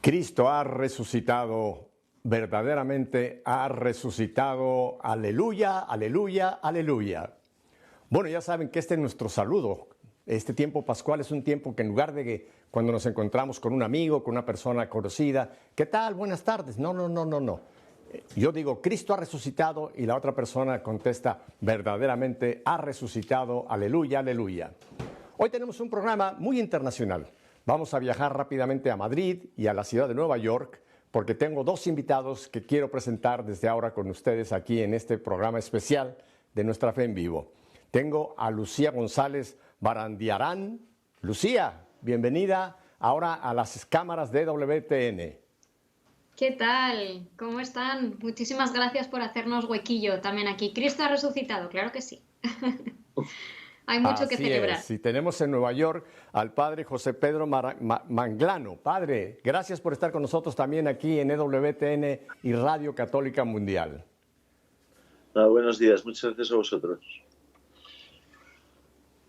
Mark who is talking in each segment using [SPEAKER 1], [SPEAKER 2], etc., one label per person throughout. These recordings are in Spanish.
[SPEAKER 1] Cristo ha resucitado, verdaderamente ha resucitado. Aleluya, aleluya, aleluya. Bueno, ya saben que este es nuestro saludo. Este tiempo pascual es un tiempo que en lugar de que cuando nos encontramos con un amigo, con una persona conocida, ¿qué tal? Buenas tardes. No. Yo digo, Cristo ha resucitado y la otra persona contesta, verdaderamente ha resucitado. Aleluya, aleluya. Hoy tenemos un programa muy internacional. Vamos a viajar rápidamente a Madrid y a la ciudad de Nueva York porque tengo dos invitados que quiero presentar desde ahora con ustedes aquí en este programa especial de Nuestra Fe en Vivo. Tengo a Lucía González Barandiarán. Lucía, bienvenida ahora a las cámaras de WTN.
[SPEAKER 2] ¿Qué tal? ¿Cómo están? Muchísimas gracias por hacernos huequillo también aquí. Cristo ha resucitado, claro que sí. Hay mucho que celebrar.
[SPEAKER 1] Así es, y tenemos en Nueva York al padre José Pedro Manglano. Padre, gracias por estar con nosotros también aquí en EWTN y Radio Católica Mundial.
[SPEAKER 3] Buenos días, muchas gracias a vosotros.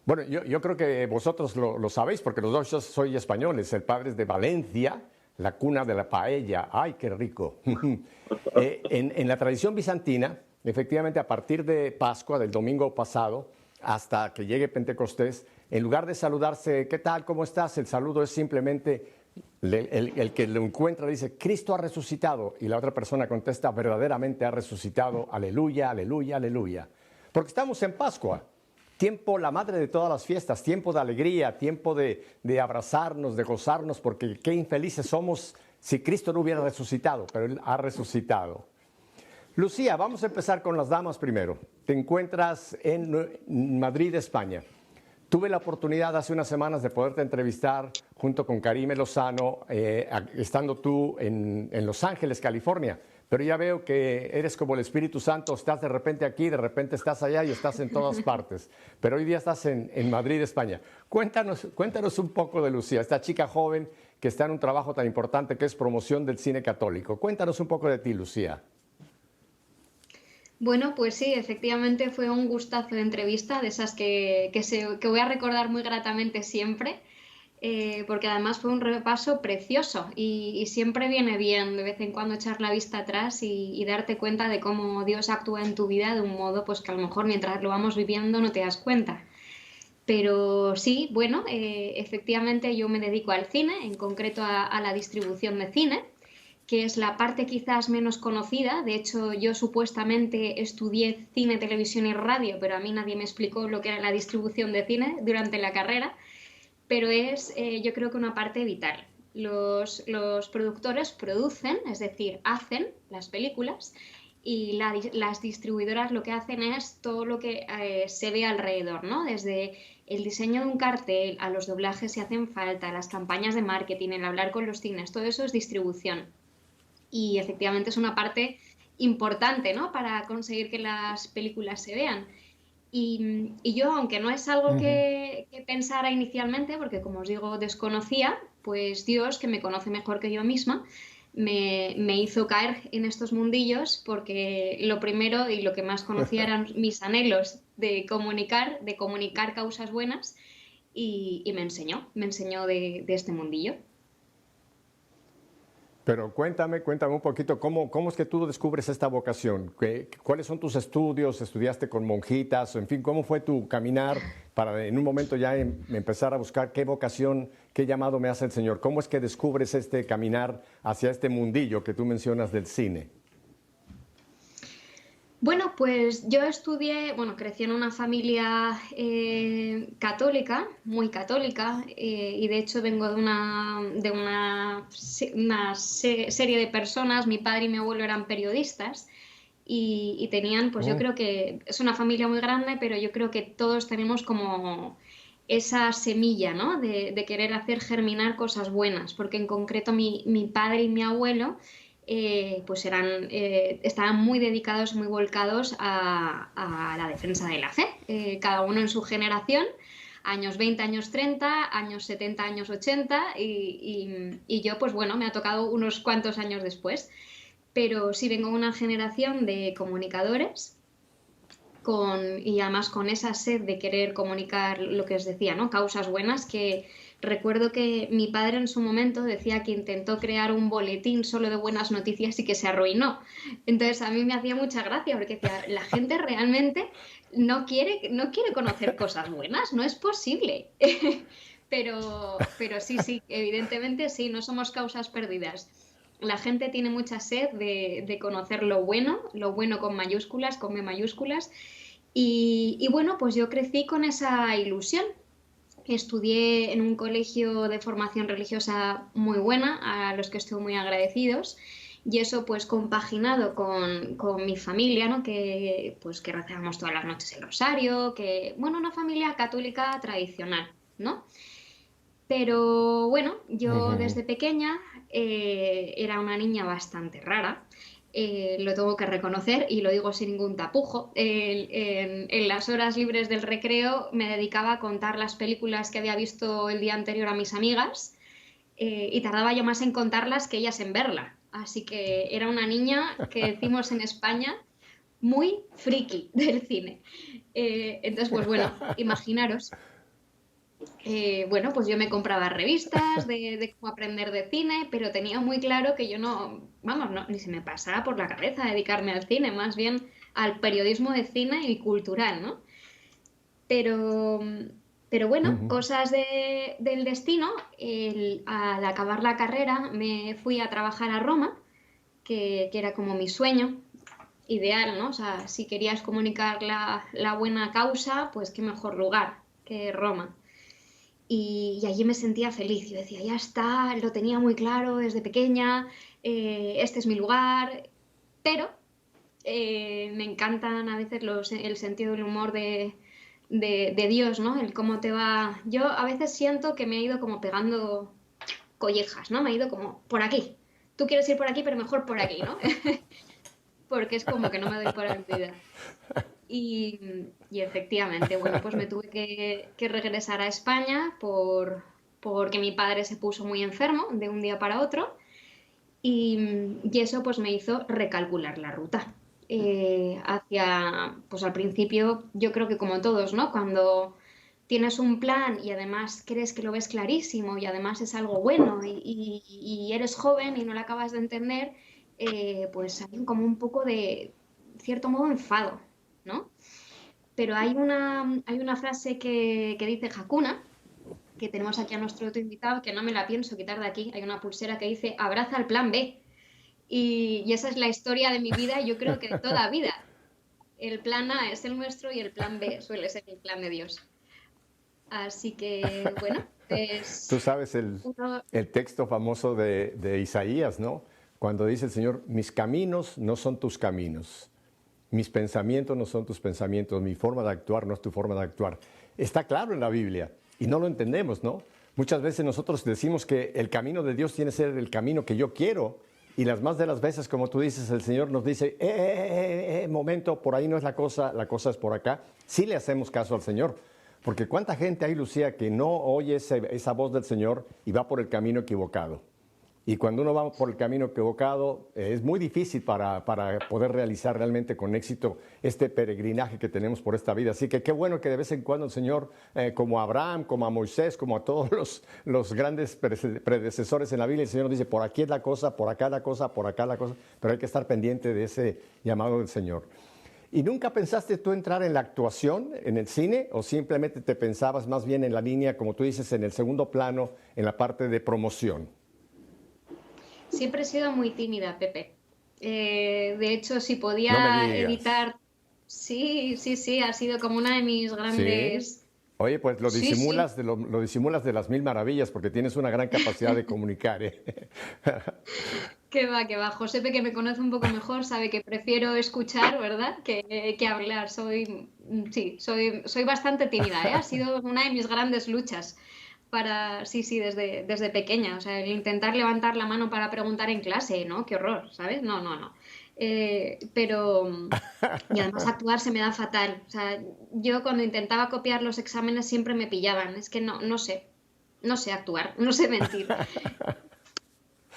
[SPEAKER 1] Bueno, yo creo que vosotros lo sabéis porque los dos soy españoles. El padre es de Valencia, la cuna de la paella. ¡Ay, qué rico! En la tradición bizantina, efectivamente, a partir de Pascua, del domingo pasado, hasta que llegue Pentecostés, en lugar de saludarse, ¿qué tal? ¿Cómo estás? El saludo es simplemente, el que lo encuentra dice, Cristo ha resucitado, y la otra persona contesta, verdaderamente ha resucitado, aleluya, aleluya, aleluya. Porque estamos en Pascua, tiempo, la madre de todas las fiestas, tiempo de alegría, tiempo de abrazarnos, de gozarnos, porque qué infelices somos si Cristo no hubiera resucitado, pero Él ha resucitado. Lucía, vamos a empezar con las damas primero. Te encuentras en Madrid, España. Tuve la oportunidad hace unas semanas de poderte entrevistar junto con Karime Lozano, estando tú en Los Ángeles, California. Pero ya veo que eres como el Espíritu Santo, estás de repente aquí, de repente estás allá y estás en todas partes. Pero hoy día estás en Madrid, España. Cuéntanos un poco de Lucía, esta chica joven que está en un trabajo tan importante que es promoción del cine católico. Cuéntanos un poco de ti, Lucía.
[SPEAKER 2] Bueno, pues sí, efectivamente fue un gustazo de entrevista, de esas que voy a recordar muy gratamente siempre, porque además fue un repaso precioso y siempre viene bien de vez en cuando echar la vista atrás y darte cuenta de cómo Dios actúa en tu vida de un modo pues que a lo mejor mientras lo vamos viviendo no te das cuenta. Pero sí, bueno, efectivamente yo me dedico al cine, en concreto a la distribución de cine, que es la parte quizás menos conocida. De hecho, yo supuestamente estudié cine, televisión y radio, pero a mí nadie me explicó lo que era la distribución de cine durante la carrera, pero es yo creo que una parte vital. Los productores producen, es decir, hacen las películas y las distribuidoras lo que hacen es todo lo que se ve alrededor, ¿no? Desde el diseño de un cartel a los doblajes si hacen falta, las campañas de marketing, el hablar con los cines, todo eso es distribución. Y efectivamente es una parte importante, ¿no? Para conseguir que las películas se vean. Y yo, aunque no es algo que pensara inicialmente, porque como os digo, desconocía, pues Dios, que me conoce mejor que yo misma, me hizo caer en estos mundillos porque lo primero y lo que más conocía eran mis anhelos de comunicar causas buenas y me enseñó de este mundillo.
[SPEAKER 1] Pero cuéntame un poquito, ¿cómo es que tú descubres esta vocación? ¿Cuáles son tus estudios? ¿Estudiaste con monjitas? En fin, ¿cómo fue tu caminar para en un momento ya empezar a buscar qué vocación, qué llamado me hace el Señor? ¿Cómo es que descubres este caminar hacia este mundillo que tú mencionas del cine?
[SPEAKER 2] Bueno, pues yo crecí en una familia católica, muy católica, y de hecho vengo de una serie de personas, mi padre y mi abuelo eran periodistas y tenían, pues yo creo que es una familia muy grande, pero yo creo que todos tenemos como esa semilla, ¿no? De querer hacer germinar cosas buenas, porque en concreto mi padre y mi abuelo pues estaban muy dedicados, muy volcados a la defensa de la fe, cada uno en su generación, años 20, años 30, años 70, años 80 y yo pues bueno, me ha tocado unos cuantos años después, pero sí vengo de una generación de comunicadores y además con esa sed de querer comunicar lo que os decía, ¿no? Causas buenas que recuerdo que mi padre en su momento decía que intentó crear un boletín solo de buenas noticias y que se arruinó. Entonces a mí me hacía mucha gracia porque decía, la gente realmente no quiere conocer cosas buenas, no es posible. Pero sí, evidentemente sí, no somos causas perdidas. La gente tiene mucha sed de conocer lo bueno con mayúsculas, con B mayúsculas. Y bueno, pues yo crecí con esa ilusión. Estudié en un colegio de formación religiosa muy buena, a los que estoy muy agradecidos, y eso pues compaginado con mi familia, ¿no? Pues que rezábamos todas las noches el rosario, que, bueno, una familia católica tradicional, ¿no? Pero bueno, yo
[SPEAKER 1] Ujú.
[SPEAKER 2] desde pequeña era una niña bastante rara, lo tengo que reconocer y lo digo sin ningún tapujo. En las horas libres del recreo me dedicaba a contar las películas que había visto el día anterior a mis amigas y tardaba yo más en contarlas que ellas en verla. Así que era una niña que decimos en España muy friki del cine. Entonces, pues bueno, imaginaros. Bueno, pues yo me compraba revistas de cómo aprender de cine, pero tenía muy claro que yo no, vamos, no, ni se me pasaba por la cabeza dedicarme al cine, más bien al periodismo de cine y cultural, ¿no? Pero, pero bueno,
[SPEAKER 1] Ujú.
[SPEAKER 2] cosas del destino, al acabar la carrera me fui a trabajar a Roma, que era como mi sueño ideal, ¿no? O sea, si querías comunicar la buena causa, pues qué mejor lugar que Roma. Y allí me sentía feliz. Yo decía, ya está, lo tenía muy claro desde pequeña, este es mi lugar. Pero me encantan a veces el sentido del humor de Dios, ¿no? El cómo te va. Yo a veces siento que me he ido como pegando collejas, ¿no? Me he ido como por aquí. Tú quieres ir por aquí, pero mejor por aquí, ¿no? Porque es como que no me doy por aludida. Y efectivamente, bueno, pues me tuve que regresar a España porque mi padre se puso muy enfermo de un día para otro y eso pues me hizo recalcular la ruta. Pues al principio yo creo que como todos, ¿no? Cuando tienes un plan y además crees que lo ves clarísimo y además es algo bueno y eres joven y no lo acabas de entender, pues hay como un poco de cierto modo enfado, ¿no? Pero hay una frase que dice Hakuna, que tenemos aquí a nuestro otro invitado, que no me la pienso quitar de aquí. Hay una pulsera que dice, abraza el plan B. Y esa es la historia de mi vida y yo creo que de toda vida. El plan A es el nuestro y el plan B suele ser el plan de Dios. Así que, bueno,
[SPEAKER 1] Tú
[SPEAKER 2] pues
[SPEAKER 1] sabes
[SPEAKER 2] uno,
[SPEAKER 1] el texto famoso de Isaías, ¿no? Cuando dice el Señor, mis caminos no son tus caminos, mis pensamientos no son tus pensamientos, mi forma de actuar no es tu forma de actuar. Está claro en la Biblia y no lo entendemos, ¿no? Muchas veces nosotros decimos que el camino de Dios tiene que ser el camino que yo quiero y las más de las veces, como tú dices, el Señor nos dice, momento, por ahí no es la cosa es por acá. Sí le hacemos caso al Señor, porque cuánta gente hay, Lucía, que no oye esa voz del Señor y va por el camino equivocado. Y cuando uno va por el camino equivocado, es muy difícil para poder realizar realmente con éxito este peregrinaje que tenemos por esta vida. Así que qué bueno que de vez en cuando el Señor, como a Abraham, como a Moisés, como a todos los grandes predecesores en la Biblia, el Señor dice, por aquí es la cosa, por acá la cosa, por acá la cosa, pero hay que estar pendiente de ese llamado del Señor. ¿Y nunca pensaste tú entrar en la actuación, en el cine, o simplemente te pensabas más bien en la línea, como tú dices, en el segundo plano, en la parte de promoción?
[SPEAKER 2] siempre he sido muy tímida, Pepe. De hecho, si
[SPEAKER 1] No me
[SPEAKER 2] podía
[SPEAKER 1] digas.
[SPEAKER 2] evitar, sí, sí, sí, ha sido como una de mis
[SPEAKER 1] ¿Sí?
[SPEAKER 2] grandes...
[SPEAKER 1] Oye, pues
[SPEAKER 2] Sí, sí.
[SPEAKER 1] lo disimulas de las mil maravillas porque tienes una gran capacidad de comunicar, ¿eh?
[SPEAKER 2] Que va, que va. Josepe, que me conoce un poco mejor, sabe que prefiero escuchar, ¿verdad? Que hablar. Sí, soy bastante tímida, ¿eh? Ha sido una de mis grandes luchas sí, sí, desde pequeña. O sea, el intentar levantar la mano para preguntar en clase, ¿no? Qué horror, ¿sabes? No, no, no. Y además actuar se me da fatal. O sea, yo cuando intentaba copiar los exámenes siempre me pillaban. Es que no sé actuar, no sé mentir.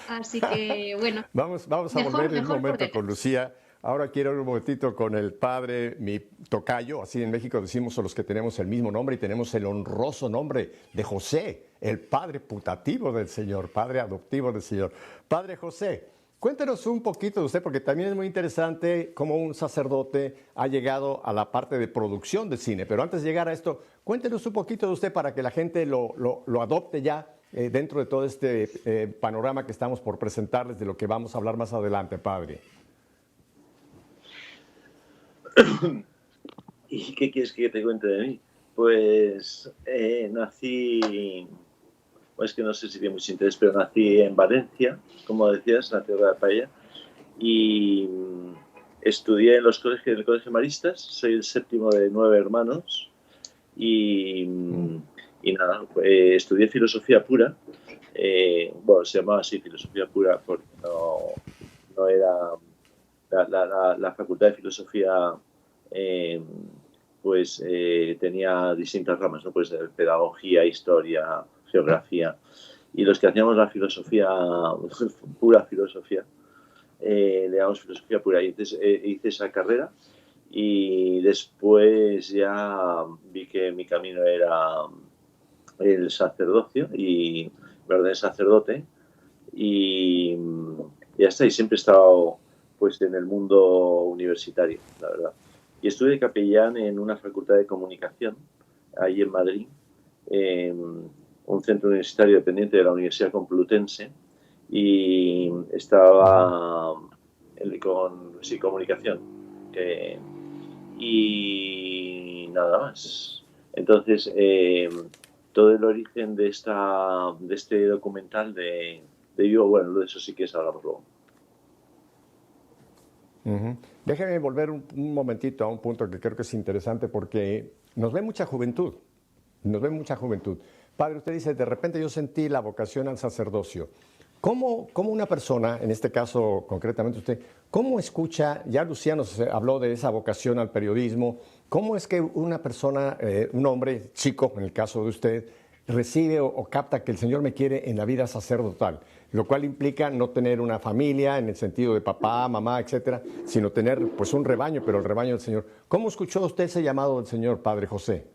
[SPEAKER 2] Así que, bueno,
[SPEAKER 1] Vamos a
[SPEAKER 2] mejor,
[SPEAKER 1] volver en un
[SPEAKER 2] mejor por
[SPEAKER 1] momento con
[SPEAKER 2] detrás.
[SPEAKER 1] Lucía Ahora quiero un momentito con el padre, mi tocayo, así en México decimos a los que tenemos el mismo nombre y tenemos el honroso nombre de José, el padre putativo del Señor, padre adoptivo del Señor. Padre José, cuéntenos un poquito de usted, porque también es muy interesante cómo un sacerdote ha llegado a la parte de producción de cine. Pero antes de llegar a esto, cuéntenos un poquito de usted para que la gente lo adopte ya dentro de todo este panorama que estamos por presentarles de lo que vamos a hablar más adelante, padre.
[SPEAKER 3] ¿Y qué quieres que te cuente de mí? Pues nací, es que no sé si tiene mucho interés, pero nací en Valencia, como decías, en la tierra de la paella, y estudié en el Colegio Maristas, soy el séptimo de 9 hermanos, y nada, estudié filosofía pura, bueno, se llamaba así filosofía pura porque no era la facultad de filosofía, tenía distintas ramas, ¿no? Pues pedagogía, historia, geografía, y los que hacíamos la filosofía, pura filosofía, le llamamos filosofía pura, y entonces hice esa carrera y después ya vi que mi camino era el sacerdocio y me ordené sacerdote y ya está, y siempre he estado pues en el mundo universitario, la verdad. Y estuve de capellán en una facultad de comunicación, ahí en Madrid, un centro universitario dependiente de la Universidad Complutense, y estaba con comunicación. Y nada más. Entonces, todo el origen de este documental de Vivo, bueno, de eso sí que es hablamos luego.
[SPEAKER 1] Déjeme volver un momentito a un punto que creo que es interesante porque nos ve mucha juventud, Padre, usted dice, de repente yo sentí la vocación al sacerdocio. ¿Cómo una persona, en este caso concretamente usted, cómo escucha, ya Luciano habló de esa vocación al periodismo, cómo es que una persona, un hombre chico, en el caso de usted, recibe o capta que el Señor me quiere en la vida sacerdotal, lo cual implica no tener una familia en el sentido de papá, mamá, etcétera, sino tener pues un rebaño, pero el rebaño del Señor? ¿Cómo escuchó usted ese llamado del Señor, Padre José?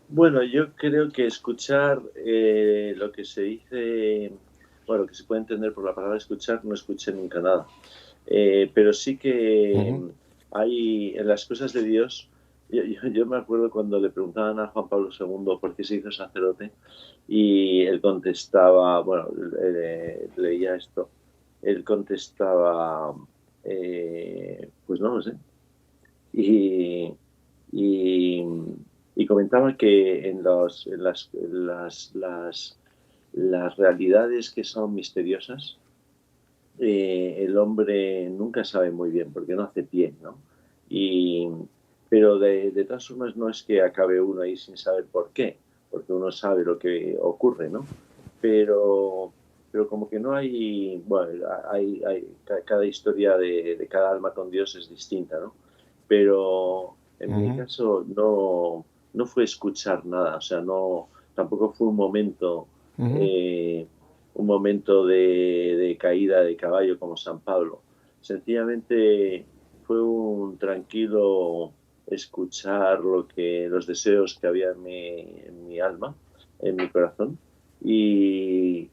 [SPEAKER 3] Bueno, yo creo que escuchar lo que se dice, bueno, que se puede entender por la palabra escuchar, no escuché nunca nada. Pero sí que hay en las cosas de Dios. Yo me acuerdo cuando le preguntaban a Juan Pablo II por qué se hizo sacerdote y él contestaba, bueno, leía esto, él contestaba, pues no lo sé. Y, y, y comentaba que en las realidades que son misteriosas, el hombre nunca sabe muy bien porque no hace pie, ¿no? Pero de todas formas no es que acabe uno ahí sin saber por qué, porque uno sabe lo que ocurre, ¿no? Pero como que no hay, bueno, cada historia de cada alma con Dios es distinta, ¿no? Pero en mi caso no fue escuchar nada, o sea, tampoco fue un momento de caída de caballo como San Pablo. Sencillamente fue un tranquilo escuchar los deseos que había en mi alma, en mi corazón, y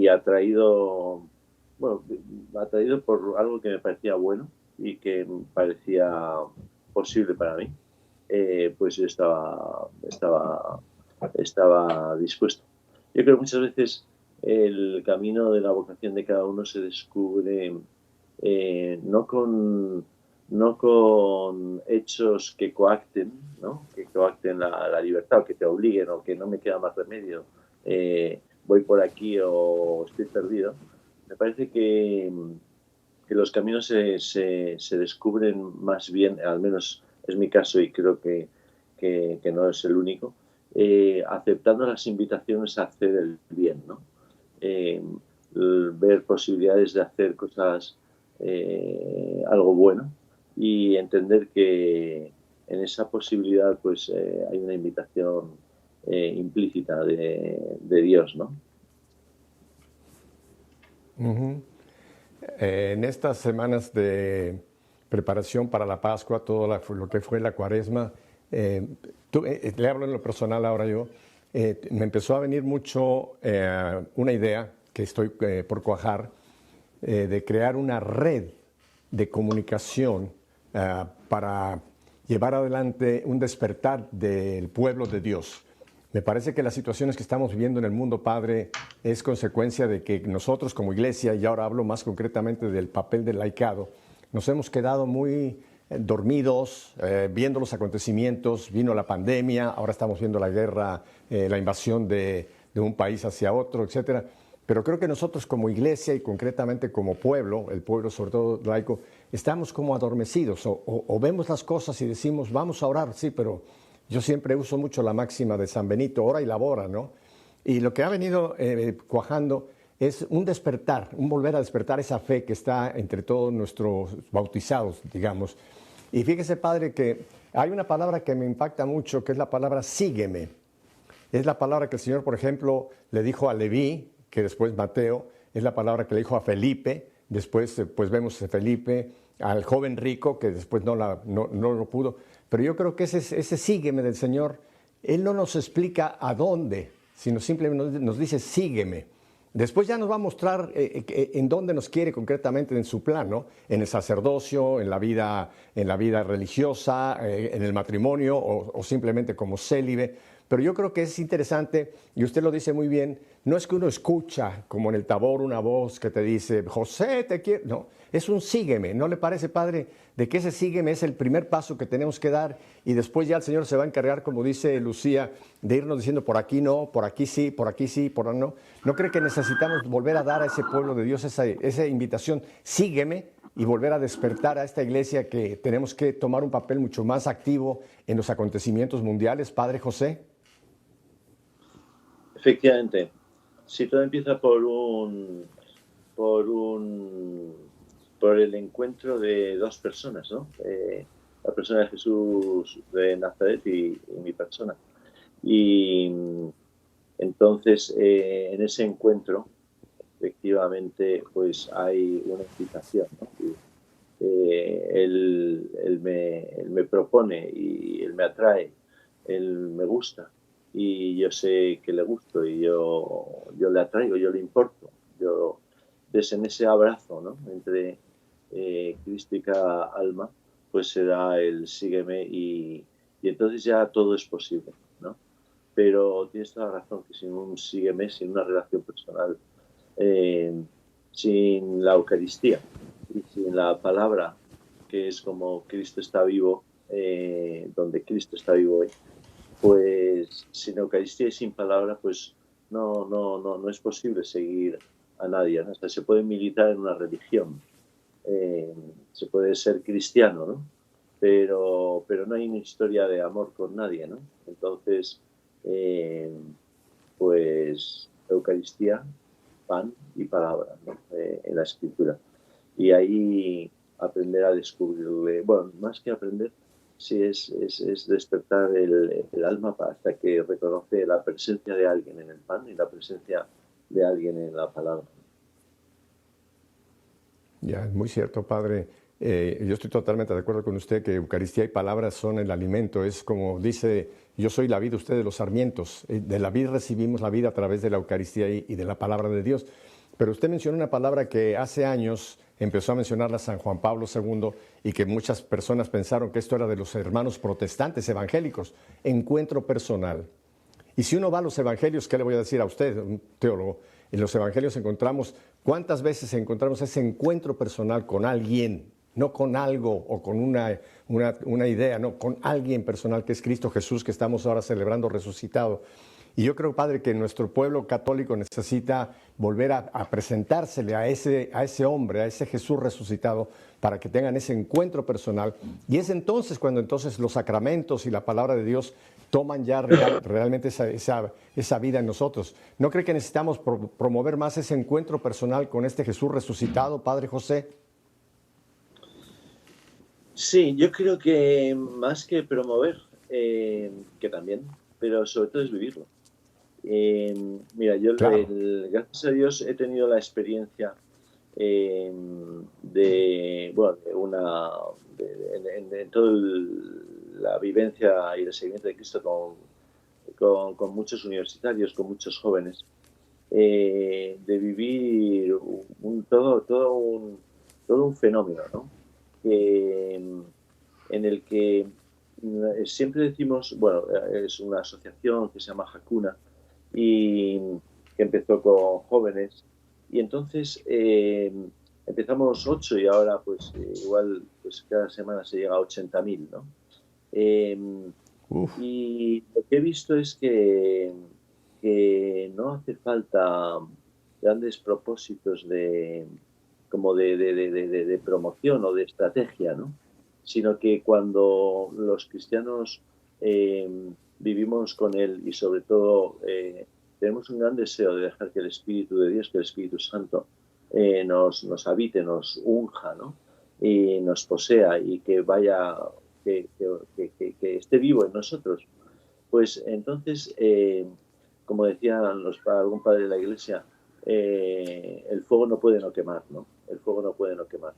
[SPEAKER 3] atraído por algo que me parecía bueno y que me parecía posible para mí, pues yo estaba dispuesto. Yo creo que muchas veces el camino de la vocación de cada uno se descubre no con hechos que coacten, ¿no? Que coacten la libertad o que te obliguen o que no me queda más remedio, voy por aquí o estoy perdido. Me parece que los caminos se descubren más bien, al menos es mi caso y creo que no es el único, aceptando las invitaciones a hacer el bien, ¿no? Ver posibilidades de hacer cosas, algo bueno, y entender que en esa posibilidad pues hay una invitación implícita de Dios, ¿no?
[SPEAKER 1] En estas semanas de preparación para la Pascua, todo lo que fue la Cuaresma, le hablo en lo personal ahora yo, me empezó a venir mucho una idea que estoy por cuajar, de crear una red de comunicación para llevar adelante un despertar del pueblo de Dios. Me parece que las situaciones que estamos viviendo en el mundo, Padre, es consecuencia de que nosotros como iglesia, y ahora hablo más concretamente del papel del laicado, nos hemos quedado muy dormidos, viendo los acontecimientos. Vino la pandemia, ahora estamos viendo la guerra, la invasión de un país hacia otro, etcétera. Pero creo que nosotros como iglesia y concretamente como pueblo, el pueblo sobre todo laico, estamos como adormecidos o vemos las cosas y decimos, vamos a orar, sí, pero yo siempre uso mucho la máxima de San Benito, ora y labora, ¿no? Y lo que ha venido cuajando es un despertar, un volver a despertar esa fe que está entre todos nuestros bautizados, digamos. Y fíjese, Padre, que hay una palabra que me impacta mucho, que es la palabra sígueme. Es la palabra que el Señor, por ejemplo, le dijo a Leví, que después Mateo, es la palabra que le dijo a Felipe, después pues vemos a Felipe, al joven rico, que después no lo pudo. Pero yo creo que ese sígueme del Señor, Él no nos explica a dónde, sino simplemente nos dice sígueme. Después ya nos va a mostrar en dónde nos quiere concretamente en su plan, ¿no? En el sacerdocio, en la vida religiosa, en el matrimonio o simplemente como célibe. Pero yo creo que es interesante, y usted lo dice muy bien, no es que uno escucha como en el Tabor una voz que te dice, José, te quiero. No, es un sígueme. ¿No le parece, Padre, de que ese sígueme es el primer paso que tenemos que dar y después ya el Señor se va a encargar, como dice Lucía, de irnos diciendo por aquí no, por aquí sí, por aquí sí, por ahí no? ¿No cree que necesitamos volver a dar a ese pueblo de Dios esa invitación, sígueme, y volver a despertar a esta iglesia que tenemos que tomar un papel mucho más activo en los acontecimientos mundiales, Padre José?
[SPEAKER 3] Efectivamente, si todo empieza por el encuentro de dos personas, ¿no? La persona de Jesús de Nazaret y mi persona. Y entonces, en ese encuentro, efectivamente, pues hay una invitación, ¿no? Él me propone y él me atrae, él me gusta. Y yo sé que le gusto y yo le atraigo, yo le importo. Entonces, en ese abrazo, ¿no? Entre Cristo y cada alma, pues será el sígueme y entonces ya todo es posible, ¿no? Pero tienes toda la razón, que sin un sígueme, sin una relación personal, sin la Eucaristía y sin la palabra, que es como Cristo está vivo, donde Cristo está vivo hoy, pues sin Eucaristía y sin palabra, pues no es posible seguir a nadie, ¿no? Hasta se puede militar en una religión, se puede ser cristiano, ¿no? Pero no hay una historia de amor con nadie, ¿no? Entonces, pues Eucaristía, pan y palabra, ¿no? En la Escritura. Y ahí aprender a descubrirle, bueno, más que aprender, sí es despertar el alma hasta que reconoce la presencia de alguien en el pan y la presencia de alguien en la palabra.
[SPEAKER 1] Ya, es muy cierto, Padre. Yo estoy totalmente de acuerdo con usted que Eucaristía y palabras son el alimento. Es como dice, yo soy la vid, ustedes los sarmientos. De la vid recibimos la vida a través de la Eucaristía y de la palabra de Dios. Pero usted mencionó una palabra que hace años empezó a mencionarla San Juan Pablo II y que muchas personas pensaron que esto era de los hermanos protestantes evangélicos, encuentro personal. Y si uno va a los evangelios, ¿qué le voy a decir a usted, un teólogo? En los evangelios encontramos, ¿cuántas veces encontramos ese encuentro personal con alguien? No con algo o con una idea, no, con alguien personal que es Cristo Jesús, que estamos ahora celebrando resucitado. Y yo creo, Padre, que nuestro pueblo católico necesita volver a presentársele a ese hombre, a ese Jesús resucitado, para que tengan ese encuentro personal. Y es entonces cuando los sacramentos y la palabra de Dios toman ya realmente esa vida en nosotros. ¿No cree que necesitamos promover más ese encuentro personal con este Jesús resucitado, Padre José?
[SPEAKER 3] Sí, yo creo que más que promover, que también, pero sobre todo es vivirlo. Mira, yo
[SPEAKER 1] Claro.
[SPEAKER 3] gracias a Dios he tenido la experiencia bueno, en toda la vivencia y el seguimiento de Cristo con muchos universitarios, con muchos jóvenes, de vivir todo un fenómeno, ¿no? En el que siempre decimos, bueno, es una asociación que se llama Hakuna y que empezó con jóvenes y entonces empezamos 8 y ahora pues igual pues cada semana se llega a 80.000, ¿no? Eh, y lo que he visto es que no hace falta grandes propósitos como de promoción o de estrategia, ¿no? Sino que cuando los cristianos eh, vivimos con Él y sobre todo tenemos un gran deseo de dejar que el Espíritu de Dios, que el Espíritu Santo nos habite, nos unja, ¿no? Y nos posea y que vaya, que esté vivo en nosotros, pues entonces, como decían algún padre de la Iglesia, el fuego no puede no quemar, ¿no? El fuego no puede no quemar.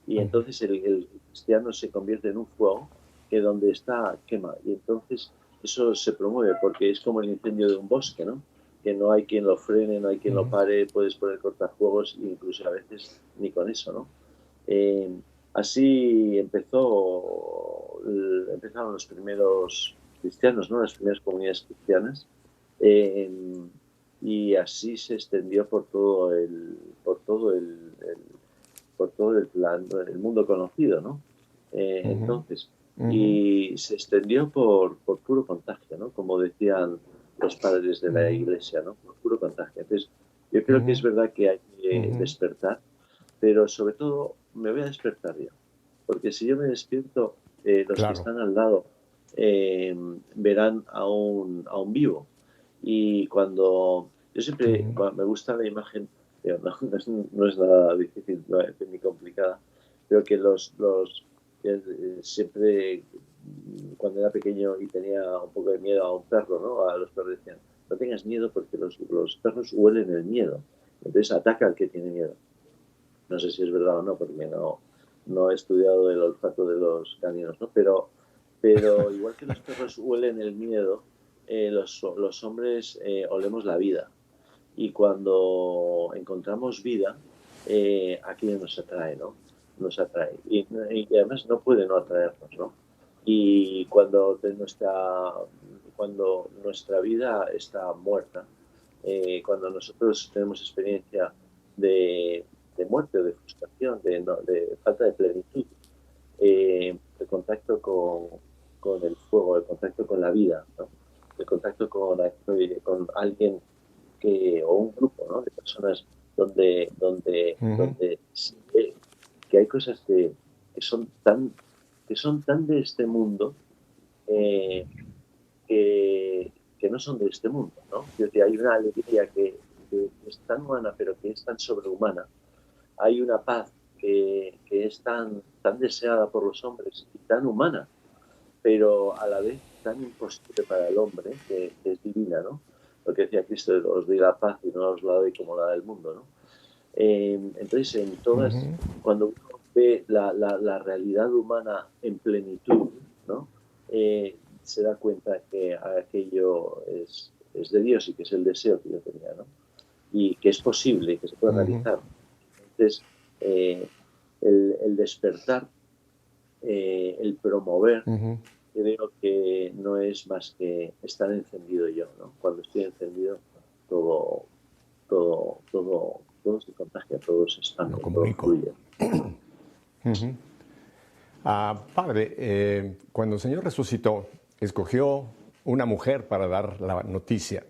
[SPEAKER 3] Y entonces el cristiano se convierte en un fuego que donde está quema. Y entonces eso se promueve porque es como el incendio de un bosque, ¿no? Que no hay quien lo frene, no hay quien lo pare, puedes poner cortafuegos e incluso a veces ni con eso, ¿no? Eh, Así empezaron los primeros cristianos, ¿no? Las primeras comunidades cristianas. Eh, y así se extendió por todo el mundo conocido, ¿no? Entonces, y se extendió por puro contagio, ¿no? Como decían los padres de la Iglesia, ¿no? Por puro contagio. Entonces, yo creo que es verdad que hay que despertar, pero sobre todo me voy a despertar yo. Porque si yo me despierto, los que
[SPEAKER 1] Claro.
[SPEAKER 3] están al lado verán a un vivo. Y yo siempre, me gusta la imagen, no es nada difícil ni complicada, pero que siempre, cuando era pequeño y tenía un poco de miedo a un perro, ¿no? A los perros decían, no tengas miedo porque los perros huelen el miedo. Entonces ataca al que tiene miedo. No sé si es verdad o no, porque no he estudiado el olfato de los caninos, ¿no? Pero igual que los perros huelen el miedo, los hombres olemos la vida. Y cuando encontramos vida, aquello nos atrae, ¿no? Nos atrae. Y además no puede no atraernos, ¿no? Y cuando nuestra vida está muerta, cuando nosotros tenemos experiencia de muerte o de frustración, de falta de plenitud, el contacto con el fuego, el contacto con la vida, ¿no? El contacto con alguien o un grupo, ¿no? De personas donde se ve que hay cosas que son tan de este mundo eh, que no son de este mundo, ¿no? Que hay una alegría que es tan humana, pero que es tan sobrehumana. Hay una paz que es tan deseada por los hombres y tan humana, pero a la vez tan imposible para el hombre, que es divina, ¿no? Lo que decía Cristo, os doy la paz y no os la doy como la del mundo, ¿no? Entonces, cuando uno ve la realidad humana en plenitud, ¿no? Se da cuenta que aquello es de Dios y que es el deseo que yo tenía, ¿no? Y que es posible, que se puede realizar. Entonces, el despertar, el promover, creo que no es más que estar encendido yo, ¿no? Cuando estoy encendido, todo se contagia, todo se expande,
[SPEAKER 1] Lo
[SPEAKER 3] todo
[SPEAKER 1] comunico.
[SPEAKER 3] fluye.
[SPEAKER 1] Padre, cuando el Señor resucitó, escogió una mujer para dar la noticia,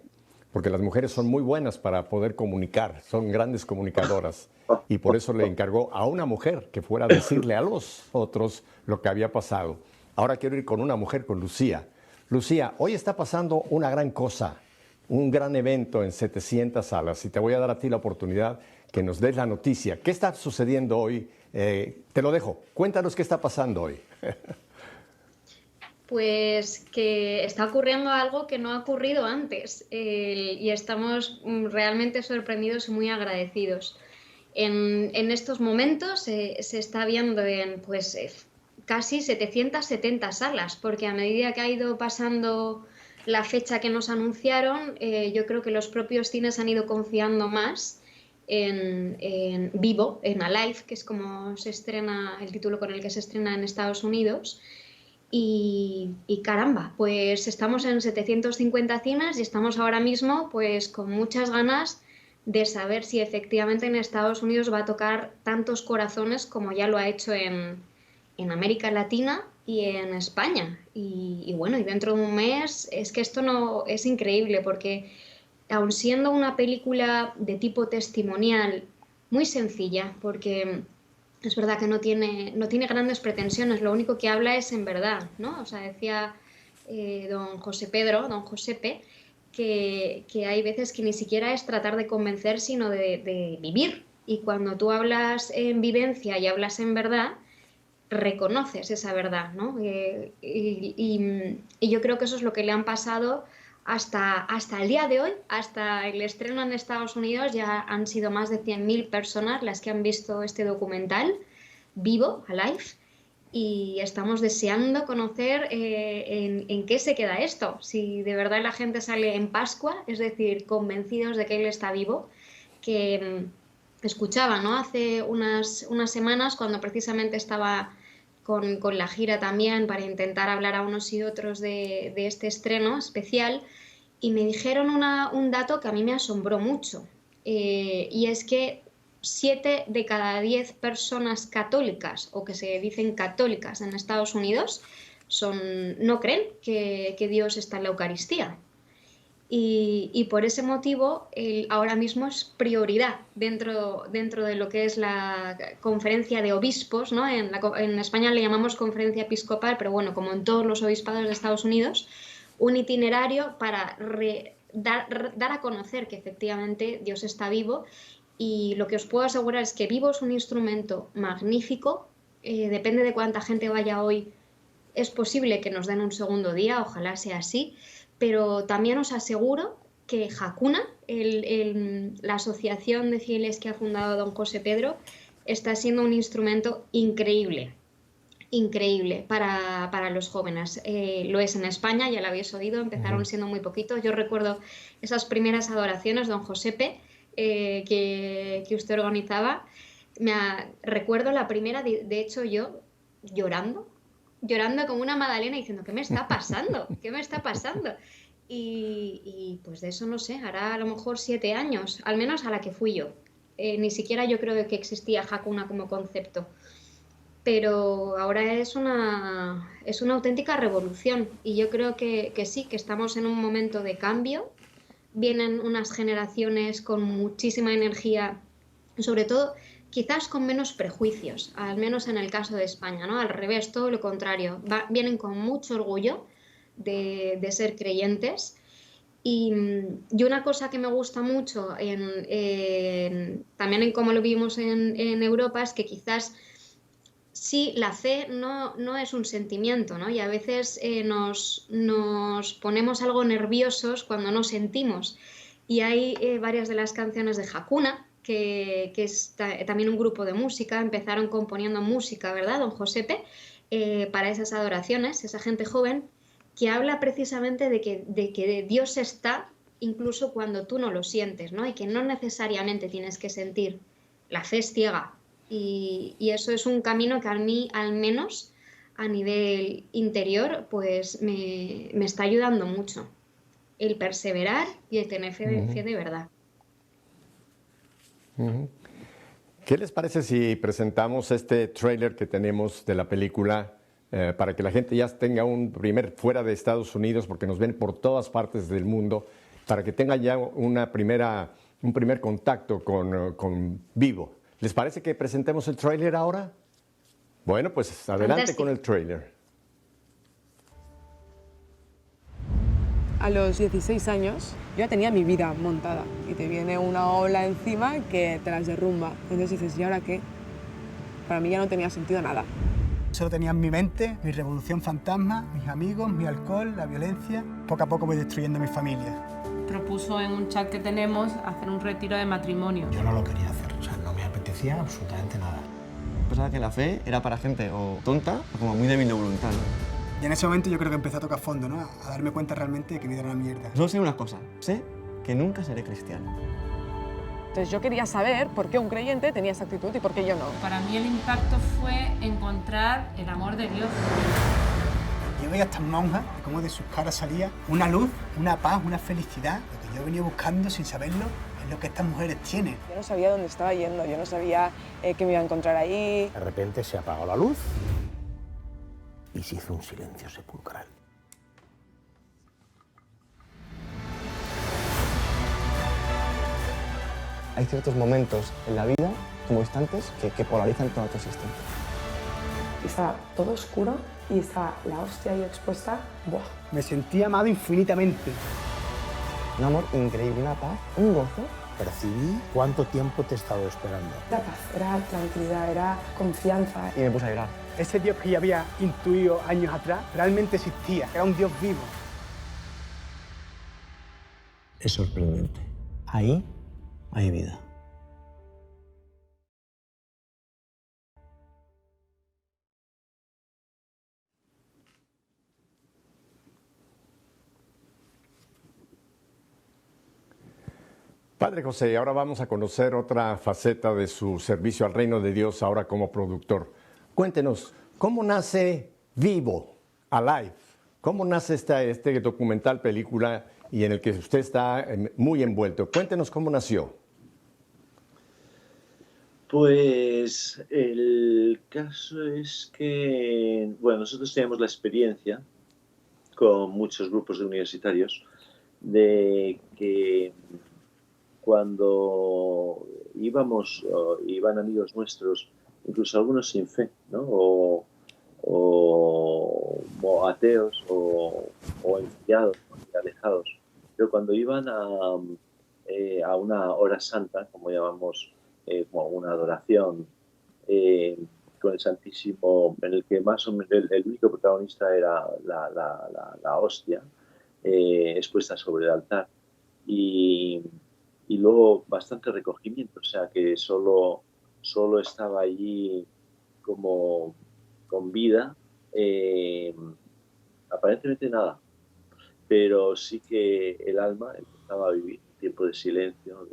[SPEAKER 1] porque las mujeres son muy buenas para poder comunicar, son grandes comunicadoras, y por eso le encargó a una mujer que fuera a decirle a los otros lo que había pasado. Ahora quiero ir con una mujer, con Lucía. Lucía, hoy está pasando una gran cosa, un gran evento en 700 salas, y te voy a dar a ti la oportunidad que nos des la noticia. ¿Qué está sucediendo hoy? Te lo dejo. Cuéntanos qué está pasando hoy.
[SPEAKER 2] Pues que está ocurriendo algo que no ha ocurrido antes y estamos realmente sorprendidos y muy agradecidos. En estos momentos se está viendo en pues, casi 770 salas, porque a medida que ha ido pasando la fecha que nos anunciaron, yo creo que los propios cines han ido confiando más en Vivo, en Alive, que es como se estrena, el título con el que se estrena en Estados Unidos. Y caramba, pues estamos en 750 cines y estamos ahora mismo pues con muchas ganas de saber si efectivamente en Estados Unidos va a tocar tantos corazones como ya lo ha hecho en América Latina y en España. Y bueno, y dentro de un mes es que esto no es increíble porque aun siendo una película de tipo testimonial muy sencilla, porque es verdad que no tiene grandes pretensiones, lo único que habla es en verdad, ¿no? O sea, decía don Josepe, que hay veces que ni siquiera es tratar de convencer, sino de vivir. Y cuando tú hablas en vivencia y hablas en verdad, reconoces esa verdad, ¿no? Y yo creo que eso es lo que le han pasado hasta el día de hoy, hasta el estreno en Estados Unidos. Ya han sido más de 100.000 personas las que han visto este documental, Vivo, Alive, y estamos deseando conocer en qué se queda esto, si de verdad la gente sale en Pascua, es decir, convencidos de que él está vivo, que escuchaba, ¿no? Hace unas semanas, cuando precisamente estaba con la gira también para intentar hablar a unos y otros de este estreno especial, y me dijeron un dato que a mí me asombró mucho, y es que 7 de cada 10 personas católicas, o que se dicen católicas en Estados Unidos, no creen que Dios está en la Eucaristía. Y por ese motivo ahora mismo es prioridad dentro de lo que es la conferencia de obispos, ¿no? En España le llamamos conferencia episcopal, pero bueno, como en todos los obispados de Estados Unidos, un itinerario para dar a conocer que efectivamente Dios está vivo. Y lo que os puedo asegurar es que Vivo es un instrumento magnífico, depende de cuánta gente vaya hoy, es posible que nos den un segundo día, ojalá sea así, pero también os aseguro que Hakuna, la asociación de fieles que ha fundado don José Pedro, está siendo un instrumento increíble para los jóvenes. Lo es en España, ya lo habéis oído, empezaron siendo muy poquitos. Yo recuerdo esas primeras adoraciones, don Josepe, que usted organizaba. Recuerdo la primera, de hecho yo llorando como una magdalena diciendo, ¿qué me está pasando? ¿Qué me está pasando? Y pues de eso no sé, hará a lo mejor 7 años, al menos a la que fui yo. Ni siquiera yo creo que existía Hakuna como concepto. Pero ahora es una auténtica revolución y yo creo que sí, que estamos en un momento de cambio. Vienen unas generaciones con muchísima energía, sobre todo quizás con menos prejuicios, al menos en el caso de España, ¿no? Al revés, todo lo contrario. Vienen con mucho orgullo de ser creyentes. Y una cosa que me gusta mucho también en cómo lo vivimos en Europa es que quizás sí, la fe no es un sentimiento, ¿no? Y a veces nos ponemos algo nerviosos cuando no sentimos. Y hay varias de las canciones de Hakuna, que es también un grupo de música, empezaron componiendo música, ¿verdad, don Josepe? Para esas adoraciones, esa gente joven, que habla precisamente de que Dios está incluso cuando tú no lo sientes, ¿no? Y que no necesariamente tienes que sentir. La fe es ciega. Y eso es un camino que a mí, al menos a nivel interior, pues me está ayudando mucho. El perseverar y el tener fe de verdad.
[SPEAKER 1] ¿Qué les parece si presentamos este tráiler que tenemos de la película para que la gente ya tenga un primer fuera de Estados Unidos, porque nos ven por todas partes del mundo, para que tenga ya un primer contacto con Vivo? ¿Les parece que presentemos el tráiler ahora? Bueno, pues adelante. Fantástico. Con el tráiler.
[SPEAKER 4] A los 16 años yo ya tenía mi vida montada y te viene una ola encima que te las derrumba. Entonces dices, ¿y ahora qué? Para mí ya no tenía sentido nada.
[SPEAKER 5] Solo tenía en mi mente mi revolución fantasma, mis amigos, mi alcohol, la violencia. Poco a poco voy destruyendo mi familia.
[SPEAKER 6] Propuso en un chat que tenemos hacer un retiro de matrimonio.
[SPEAKER 5] Yo no lo quería hacer, o sea, no me apetecía
[SPEAKER 6] conocía absolutamente nada.
[SPEAKER 7] Pensaba que la fe era para gente o tonta o como muy débil de voluntad, ¿no?
[SPEAKER 5] Y en ese momento yo creo que empecé a tocar fondo, ¿no? A darme cuenta realmente de que mi vida era una mierda.
[SPEAKER 7] Solo sé una cosa, sé que nunca seré cristiano.
[SPEAKER 4] Entonces yo quería saber por qué un creyente tenía esa actitud y por qué yo no.
[SPEAKER 8] Para mí el impacto fue encontrar el amor de Dios.
[SPEAKER 5] Yo veía a estas monjas y cómo de sus caras salía una luz, una paz, una felicidad. Lo que yo venía buscando sin saberlo es lo que estas mujeres tienen.
[SPEAKER 4] Yo no sabía dónde estaba yendo, yo no sabía qué me iba a encontrar ahí.
[SPEAKER 6] De repente se apagó la luz y se hizo un silencio sepulcral.
[SPEAKER 7] Hay ciertos momentos en la vida, como instantes, que polarizan toda tu existencia.
[SPEAKER 9] Estaba todo oscuro y estaba la hostia ahí expuesta. ¡Buah!
[SPEAKER 5] Me sentía amado infinitamente.
[SPEAKER 7] Un amor increíble, una paz, un gozo.
[SPEAKER 6] Percibí cuánto tiempo te he estado esperando.
[SPEAKER 9] Era paz, era tranquilidad, era confianza.
[SPEAKER 7] Y me puse a llorar.
[SPEAKER 5] Ese Dios que ya había intuido años atrás realmente existía, era un Dios vivo.
[SPEAKER 6] Es sorprendente. Ahí hay vida.
[SPEAKER 1] Padre José, ahora vamos a conocer otra faceta de su servicio al reino de Dios ahora como productor. Cuéntenos, ¿cómo nace Vivo, Alive? ¿Cómo nace este documental, película, y en el que usted está muy envuelto? Cuéntenos cómo nació.
[SPEAKER 3] Pues el caso es que, bueno, nosotros teníamos la experiencia con muchos grupos de universitarios de que cuando iban amigos nuestros, incluso algunos sin fe, ¿no? O ateos o enfriados, alejados, pero cuando iban a una hora santa, como llamamos, como una adoración con el Santísimo, en el que más o menos el único protagonista era la hostia expuesta sobre el altar, y luego bastante recogimiento, o sea que solo estaba allí como con vida, aparentemente nada, pero sí que el alma empezaba a vivir un tiempo de silencio.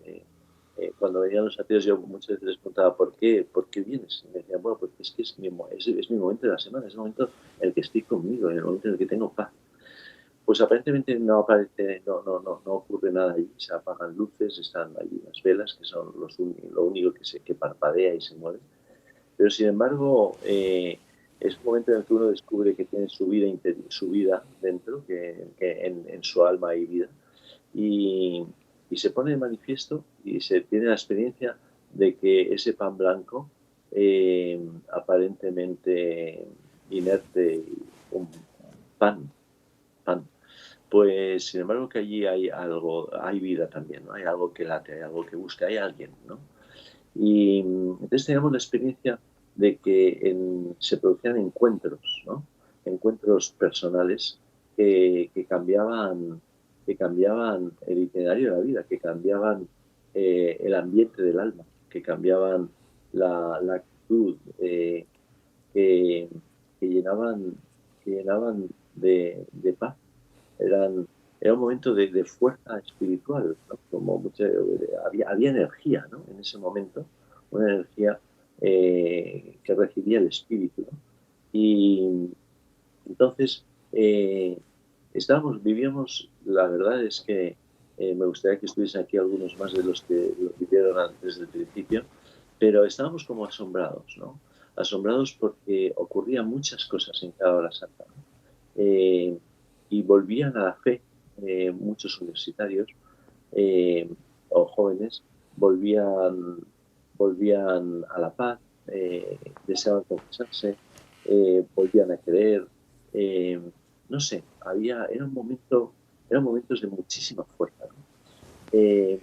[SPEAKER 3] Cuando venían los ateos, yo muchas veces les preguntaba ¿por qué vienes? Y me decían, bueno, porque es que es mi momento de la semana, es el momento en el que estoy conmigo, en el momento en el que tengo paz. Pues aparentemente no ocurre nada allí, se apagan luces, están allí las velas, que son lo único que parpadea y se mueve. Pero sin embargo, es un momento en el que uno descubre que tiene su vida dentro, que en su alma hay vida, y se pone de manifiesto y se tiene la experiencia de que ese pan blanco, aparentemente inerte, un pan, pues sin embargo que allí hay algo, hay vida también, ¿no? Hay algo que late, hay algo que busca, hay alguien, ¿no? Y entonces teníamos la experiencia de que se producían encuentros, ¿no? Encuentros personales que cambiaban el itinerario de la vida, que cambiaban el ambiente del alma, que cambiaban la actitud, que llenaban de paz. Era un momento de fuerza espiritual, ¿no? Como había energía, ¿no? En ese momento, una energía que recibía el espíritu, ¿no? Y entonces vivíamos, la verdad es que me gustaría que estuviesen aquí algunos más de los que lo vivieron antes del principio, pero estábamos como asombrados, ¿no? Asombrados porque ocurrían muchas cosas en cada hora santa, ¿no? Y volvían a la fe, muchos universitarios o jóvenes volvían a la paz, deseaban confesarse, volvían a creer, no sé, eran momentos de muchísima fuerza, ¿no? Y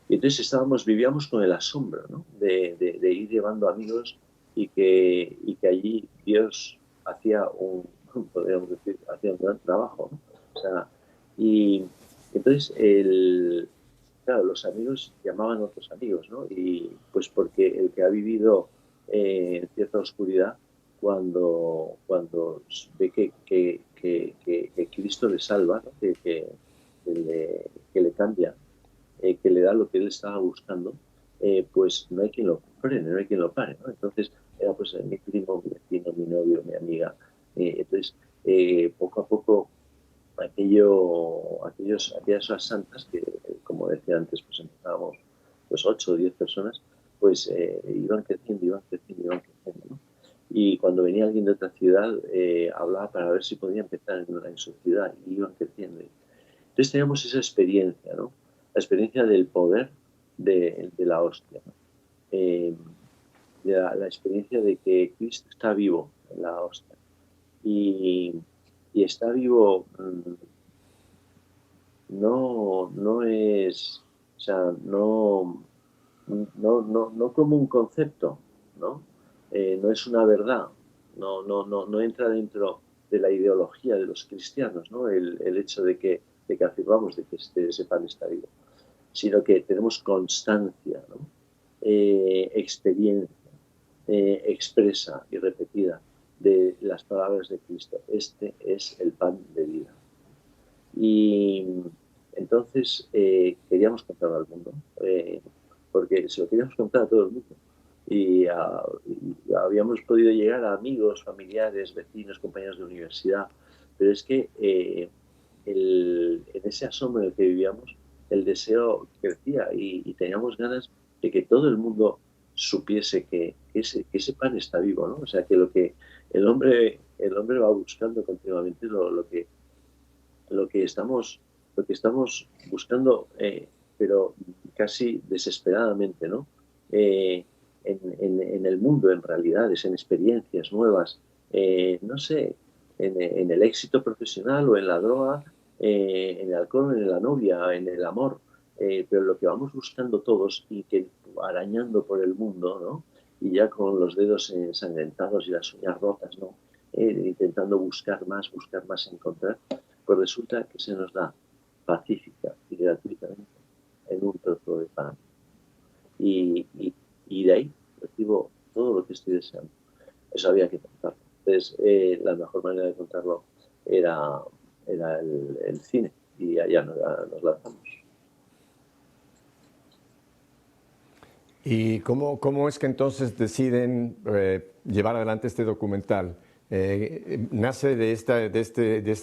[SPEAKER 3] entonces vivíamos con el asombro, ¿no? de ir llevando amigos y que allí Dios hacía podríamos decir, hacía un gran trabajo, ¿no? O sea, y entonces, claro, los amigos llamaban a otros amigos, ¿no? Y pues porque el que ha vivido en cierta oscuridad, cuando ve que Cristo le salva, ¿no? Que le cambia, que le da lo que él estaba buscando, pues no hay quien lo frene, no hay quien lo pare, ¿no? Entonces era pues mi primo, mi vecino, mi novio, mi amiga. Entonces, poco a poco, aquellas santas que, como decía antes, pues empezábamos pues 8 o 10 personas, pues iban creciendo, ¿no? Y cuando venía alguien de otra ciudad, hablaba para ver si podía empezar en su ciudad, y iban creciendo. Entonces teníamos esa experiencia, ¿no? La experiencia del poder de la hostia, ¿no? La experiencia de que Cristo está vivo en la hostia. Y está vivo, no es, o sea, no como un concepto, ¿no? No es una verdad, no entra dentro de la ideología de los cristianos, ¿no? El hecho de que afirmamos de que ese pan está vivo, sino que tenemos constancia, ¿no? Experiencia expresa y repetida de las palabras de Cristo. Este es el pan de vida. Y entonces queríamos contarlo al mundo, porque se lo queríamos contar a todo el mundo. Y habíamos podido llegar a amigos, familiares, vecinos, compañeros de universidad, pero es que en ese asombro en el que vivíamos, el deseo crecía y teníamos ganas de que todo el mundo supiese que ese pan está vivo, ¿no? O sea, que lo que el hombre va buscando continuamente, lo que estamos buscando, pero casi desesperadamente, ¿no? En el mundo, en realidades, en experiencias nuevas, no sé, en el éxito profesional o en la droga, en el alcohol, en la novia, en el amor, pero lo que vamos buscando todos y que arañando por el mundo, ¿no? Y ya con los dedos ensangrentados y las uñas rotas, ¿no? Intentando buscar más, encontrar, pues resulta que se nos da pacífica y gratuitamente en un trozo de pan. Y de ahí recibo todo lo que estoy deseando. Eso había que contarlo. Entonces, la mejor manera de contarlo era el cine, y allá nos lanzamos.
[SPEAKER 1] ¿Y cómo es que entonces deciden llevar adelante este documental? Nace de esta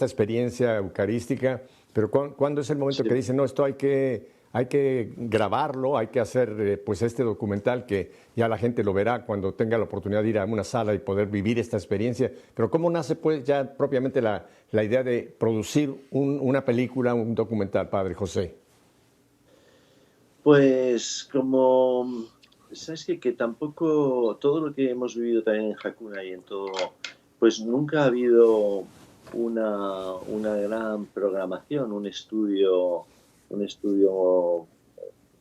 [SPEAKER 1] experiencia eucarística, pero ¿cuándo es el momento que dicen, no, esto hay que grabarlo, hay que hacer pues este documental que ya la gente lo verá cuando tenga la oportunidad de ir a una sala y poder vivir esta experiencia? Pero ¿cómo nace pues ya propiamente la idea de producir una película, un documental, Padre José?
[SPEAKER 3] Pues como, ¿sabes qué? Que tampoco todo lo que hemos vivido también en Hakuna y en todo, pues nunca ha habido una gran programación, un estudio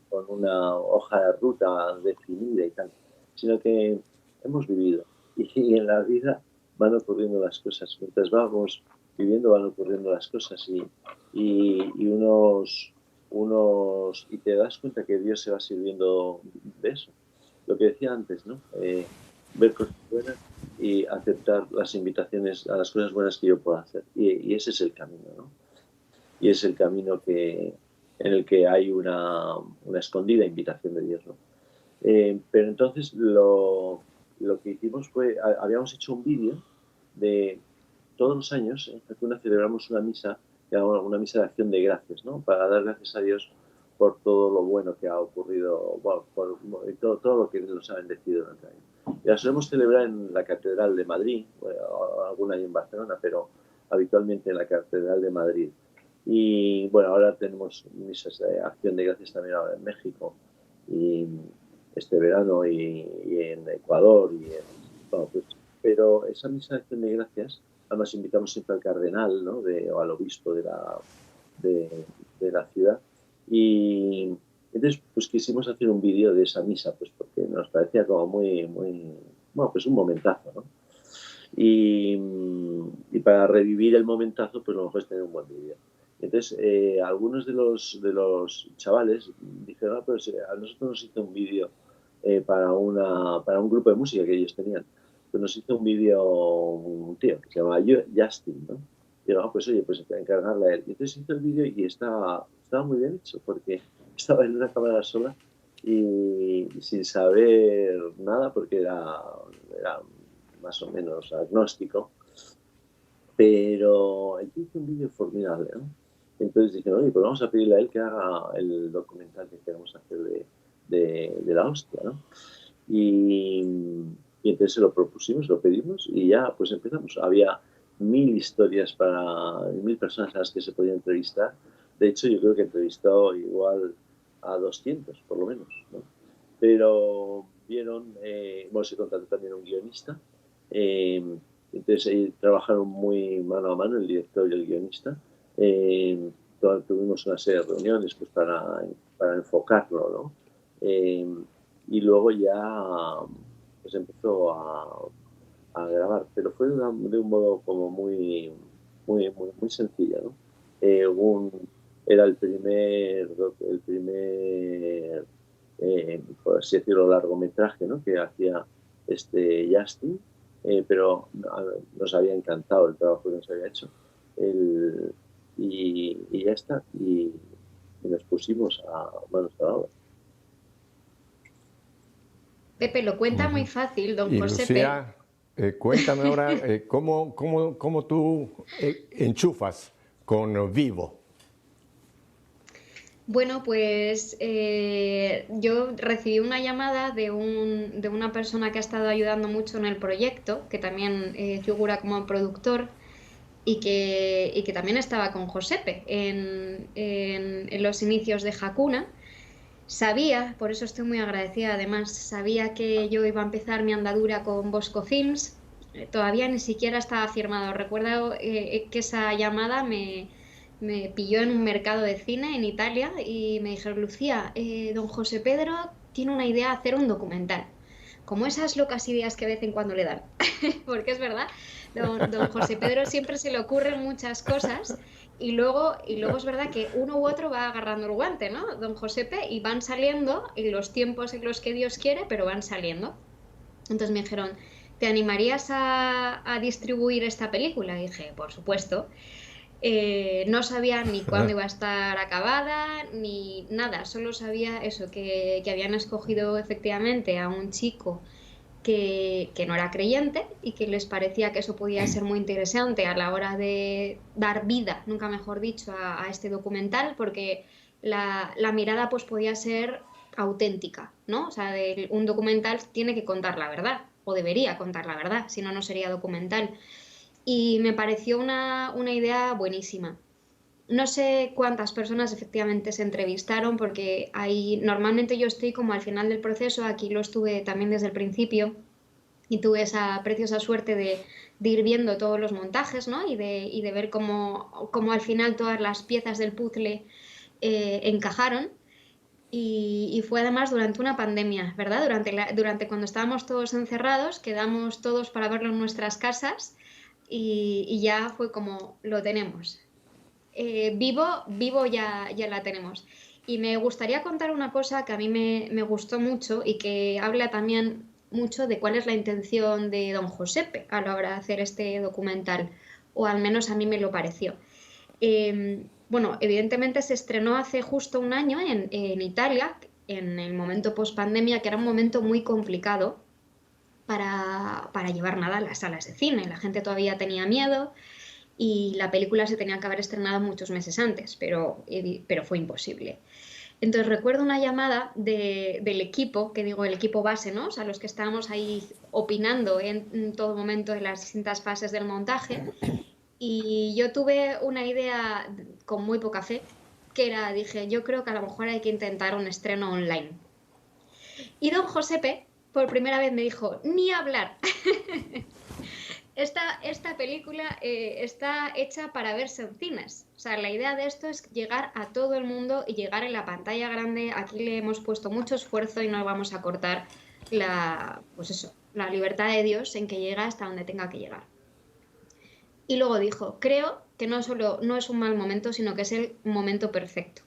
[SPEAKER 3] con una hoja de ruta definida y tal, sino que hemos vivido y en la vida van ocurriendo las cosas, mientras vamos viviendo van ocurriendo las cosas y y te das cuenta que Dios se va sirviendo de eso. Lo que decía antes, ¿no? Ver cosas buenas y aceptar las invitaciones a las cosas buenas que yo pueda hacer. Y ese es el camino, ¿no? Y es el camino en el que hay una escondida invitación de Dios, ¿no? Pero entonces lo que hicimos fue, habíamos hecho un vídeo de todos los años, en Hakuna celebramos una misa, una misa de acción de gracias, ¿no? Para dar gracias a Dios por todo lo bueno que ha ocurrido, bueno, por todo lo que nos ha bendecido durante el año. Y la solemos celebrar en la Catedral de Madrid, bueno, algún año en Barcelona, pero habitualmente en la Catedral de Madrid. Y bueno, ahora tenemos misas de acción de gracias también ahora en México, y este verano, y en Ecuador, bueno, pues, pero esa misa de acción de gracias, además invitamos siempre al cardenal, ¿no? O al obispo de la ciudad. Y entonces pues quisimos hacer un vídeo de esa misa, pues porque nos parecía como muy, bueno, pues un momentazo, ¿no? Y para revivir el momentazo, pues lo mejor es tener un buen vídeo. Entonces, algunos de los chavales dijeron, pues a nosotros nos hizo un vídeo para un grupo de música que ellos tenían. Pues nos hizo un vídeo un tío que se llama Justin, ¿no? Y digo, pues oye, pues encargarle a él. Y entonces hizo el vídeo y estaba muy bien hecho, porque estaba en una cámara sola y sin saber nada, porque era más o menos agnóstico, pero el tío hizo un vídeo formidable, ¿no? Entonces dije, oye, pues vamos a pedirle a él que haga el documental que queremos hacer de la hostia, ¿no? Y entonces se lo propusimos, lo pedimos y ya pues empezamos. Había 1000 historias 1000 personas a las que se podía entrevistar. De hecho, yo creo que entrevistó igual a 200, por lo menos, ¿no? Pero vieron, bueno, se contrató también un guionista. Entonces trabajaron muy mano a mano el director y el guionista. Tuvimos una serie de reuniones pues, para enfocarlo, ¿no? Y luego ya pues empezó a grabar, pero fue de un modo como muy sencillo, ¿no? Era el primer por así decirlo, largometraje, ¿no? Que hacía Justin, pero nos había encantado el trabajo que nos había hecho. Y ya está, y nos pusimos a manos a la obra.
[SPEAKER 2] Pepe lo cuenta muy fácil, don
[SPEAKER 1] Y
[SPEAKER 2] Josepe.
[SPEAKER 1] Lucía, cuéntame ahora cómo tú enchufas con Vivo.
[SPEAKER 2] Bueno, pues yo recibí una llamada de una persona que ha estado ayudando mucho en el proyecto, que también figura como productor y que también estaba con Josepe en los inicios de Hakuna. Sabía, por eso estoy muy agradecida además, sabía que yo iba a empezar mi andadura con Bosco Films. Todavía ni siquiera estaba firmado. Recuerdo que esa llamada me pilló en un mercado de cine en Italia y me dijeron, Lucía, don José Pedro tiene una idea de hacer un documental. Como esas locas ideas que de vez en cuando le dan. Porque es verdad, don José Pedro siempre se le ocurren muchas cosas y luego es verdad que uno u otro va agarrando el guante, ¿no? Don Josepe, y van saliendo en los tiempos en los que Dios quiere, pero van saliendo. Entonces me dijeron, ¿te animarías a distribuir esta película? Y dije, por supuesto. No sabía ni cuándo iba a estar acabada, ni nada, solo sabía eso, que habían escogido efectivamente a un chico que no era creyente y que les parecía que eso podía ser muy interesante a la hora de dar vida, nunca mejor dicho, a este documental, porque la mirada pues podía ser auténtica, ¿no? O sea, un documental tiene que contar la verdad, o debería contar la verdad, si no, no sería documental. Y me pareció una idea buenísima. No sé cuántas personas efectivamente se entrevistaron, porque normalmente yo estoy como al final del proceso, aquí lo estuve también desde el principio, y tuve esa preciosa suerte de ir viendo todos los montajes, ¿no? Y de ver cómo al final todas las piezas del puzzle encajaron. Y fue además durante una pandemia, ¿verdad? Durante cuando estábamos todos encerrados, quedamos todos para verlo en nuestras casas y ya fue como, lo tenemos. Vivo ya la tenemos. Y me gustaría contar una cosa que a mí me gustó mucho y que habla también mucho de cuál es la intención de don Josepe a la hora de hacer este documental, o al menos a mí me lo pareció. Bueno, evidentemente se estrenó hace justo un año en Italia, en el momento post-pandemia, que era un momento muy complicado para llevar nada a las salas de cine. La gente todavía tenía miedo y la película se tenía que haber estrenado muchos meses antes, pero fue imposible. Entonces recuerdo una llamada del equipo, que digo el equipo base, ¿no? O sea, los que estábamos ahí opinando en todo momento en las distintas fases del montaje. Y yo tuve una idea con muy poca fe, que dije, yo creo que a lo mejor hay que intentar un estreno online. Y don Josepe, por primera vez me dijo, ni hablar. Esta película está hecha para verse en cines. O sea, la idea de esto es llegar a todo el mundo y llegar en la pantalla grande. Aquí le hemos puesto mucho esfuerzo y no vamos a cortar la libertad de Dios en que llega hasta donde tenga que llegar. Y luego dijo, creo que no solo no es un mal momento, sino que es el momento perfecto.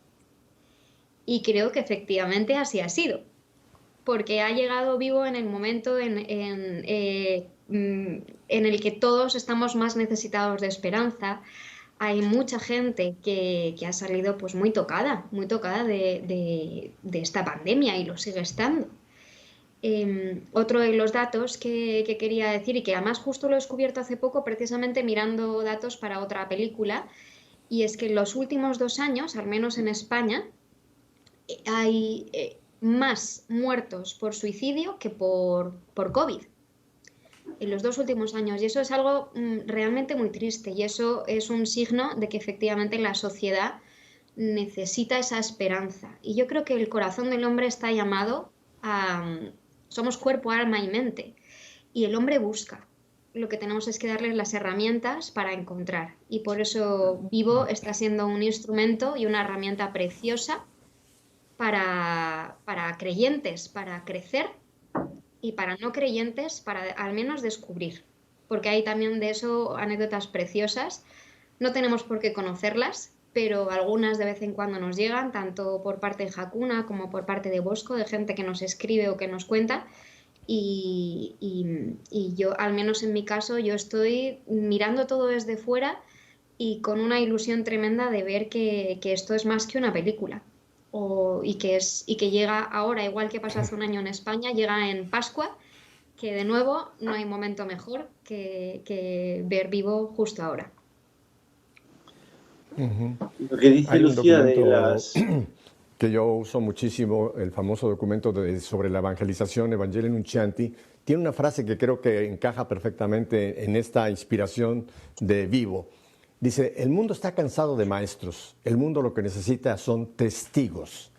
[SPEAKER 2] Y creo que efectivamente así ha sido, porque ha llegado Vivo en el momento en el que todos estamos más necesitados de esperanza. Hay mucha gente que ha salido pues muy tocada de esta pandemia y lo sigue estando. Otro de los datos que quería decir, y que además justo lo he descubierto hace poco precisamente mirando datos para otra película, y es que en los últimos 2 años, al menos en España, hay más muertos por suicidio que por COVID en los 2 últimos años, y eso es algo realmente muy triste, y eso es un signo de que efectivamente la sociedad necesita esa esperanza. Y yo creo que el corazón del hombre está llamado a... somos cuerpo, alma y mente, y el hombre busca. Lo que tenemos es que darles las herramientas para encontrar, y por eso Vivo está siendo un instrumento y una herramienta preciosa para creyentes, para crecer, y para no creyentes, para al menos descubrir, porque hay también de eso anécdotas preciosas. No tenemos por qué conocerlas, pero algunas de vez en cuando nos llegan, tanto por parte de Hakuna como por parte de Bosco, de gente que nos escribe o que nos cuenta, y yo, al menos en mi caso, yo estoy mirando todo desde fuera y con una ilusión tremenda de ver que esto es más que una película. Y que llega ahora, igual que pasó hace un año en España, llega en Pascua, que de nuevo no hay momento mejor que ver Vivo justo ahora.
[SPEAKER 3] Lo que dice
[SPEAKER 1] Hay un
[SPEAKER 3] Lucía de
[SPEAKER 1] documento
[SPEAKER 3] las...
[SPEAKER 1] que yo uso muchísimo, el famoso documento sobre la evangelización, Evangelii Nuntianti, tiene una frase que creo que encaja perfectamente en esta inspiración de Vivo. Dice, el mundo está cansado de maestros, el mundo lo que necesita son testigos.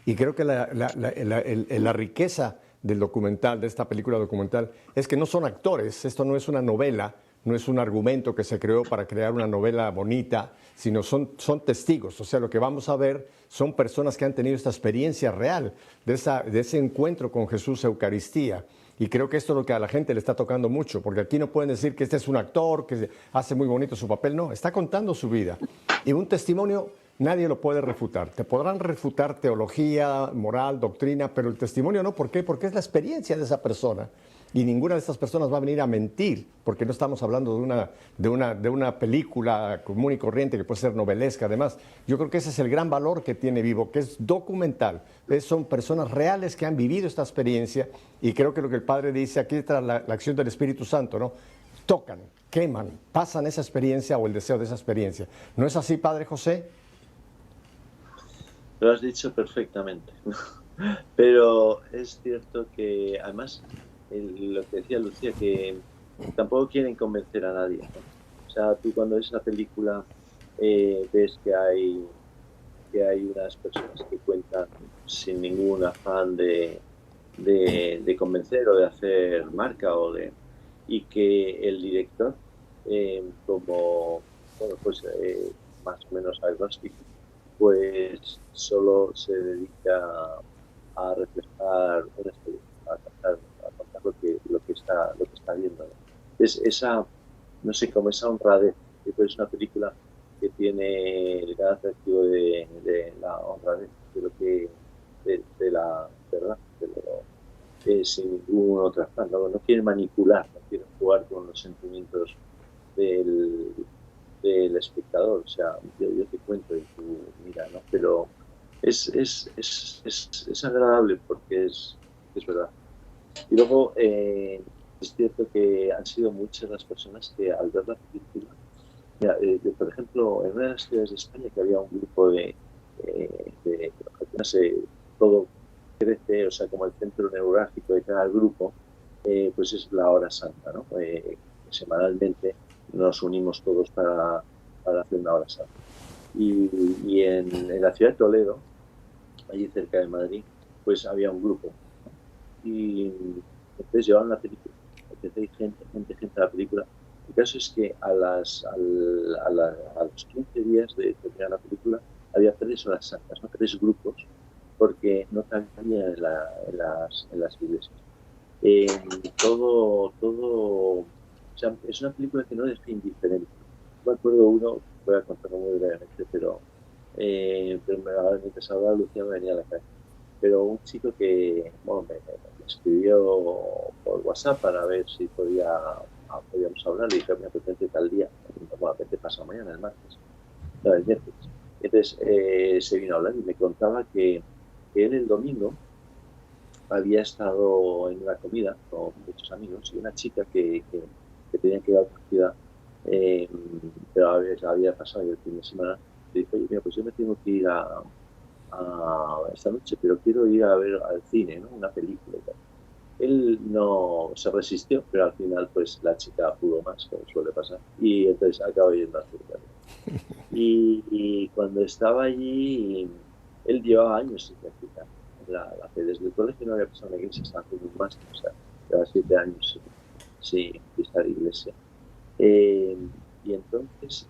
[SPEAKER 1] Y creo que la riqueza del documental, de esta película documental, es que no son actores, esto no es una novela, no es un argumento que se creó para crear una novela bonita, sino son testigos. O sea, lo que vamos a ver son personas que han tenido esta experiencia real de ese encuentro con Jesús, Eucaristía. Y creo que esto es lo que a la gente le está tocando mucho, porque aquí no pueden decir que este es un actor, que hace muy bonito su papel, no, está contando su vida. Y un testimonio nadie lo puede refutar. Te podrán refutar teología, moral, doctrina, pero el testimonio no. ¿Por qué? Porque es la experiencia de esa persona. Y ninguna de estas personas va a venir a mentir, porque no estamos hablando de una película común y corriente que puede ser novelesca. Además, yo creo que ese es el gran valor que tiene Vivo, que es documental. Son personas reales que han vivido esta experiencia, y creo que lo que el Padre dice aquí tras la acción del Espíritu Santo, ¿no? Tocan, queman, pasan esa experiencia o el deseo de esa experiencia. ¿No es así, Padre José?
[SPEAKER 3] Lo has dicho perfectamente. Pero es cierto que, además, lo que decía Lucía, que tampoco quieren convencer a nadie, ¿no? O sea, tú cuando ves la película ves que hay unas personas que cuentan sin ningún afán de convencer o de hacer marca, y que el director, como bueno, pues más o menos agnóstico, pues solo se dedica a reflejar una experiencia, a contar lo que está viendo, ¿no? Es esa, no sé, como esa honradez, que es una película que tiene el gran atractivo de la honradez, de la verdad, sin ningún otro afán, no quiere manipular, no quiere jugar con los sentimientos del espectador. O sea, yo te cuento y tú mira, ¿no? Pero es agradable porque es verdad. Y luego es cierto que han sido muchas las personas que al ver la película, mira, por ejemplo, en una de las ciudades de España que había un grupo no sé, todo crece, o sea, como el centro neurálgico de cada grupo, pues es la hora santa, ¿no? Semanalmente nos unimos todos para hacer una hora santa. Y en la ciudad de Toledo, allí cerca de Madrid, pues había un grupo, ¿no? Y entonces llevaban la película, empecé gente a la película. El caso es que a los 15 días de terminar la película había 3 horas santas, ¿no? 3 grupos, porque no cabía en las iglesias. O sea, es una película que no deja indiferente. me acuerdo uno, voy a contarlo muy brevemente, pero ahora mientras hablaba Lucía me venía a la cabeza. Pero un chico que bueno, me escribió por WhatsApp para ver si podíamos hablar, y dije, mira, pues vente tal día, bueno, vente pasado mañana, el martes, no, el miércoles. Entonces se vino a hablar y me contaba que él el domingo había estado en una comida con muchos amigos y una chica que tenía que ir a otra ciudad, pero había pasado el fin de semana, le dijo, oye, mira, pues yo me tengo que ir a esta noche, pero quiero ir a ver al cine, ¿no? Una película y tal. Él no se resistió, pero al final pues la chica pudo más, como suele pasar, y entonces acabó yendo a circular. Y cuando estaba allí, él llevaba años sin practicar la fe. Desde el colegio no había pasado en la iglesia, estaba haciendo un máster, o sea, llevaba 7 años sin pisar iglesia. Y entonces,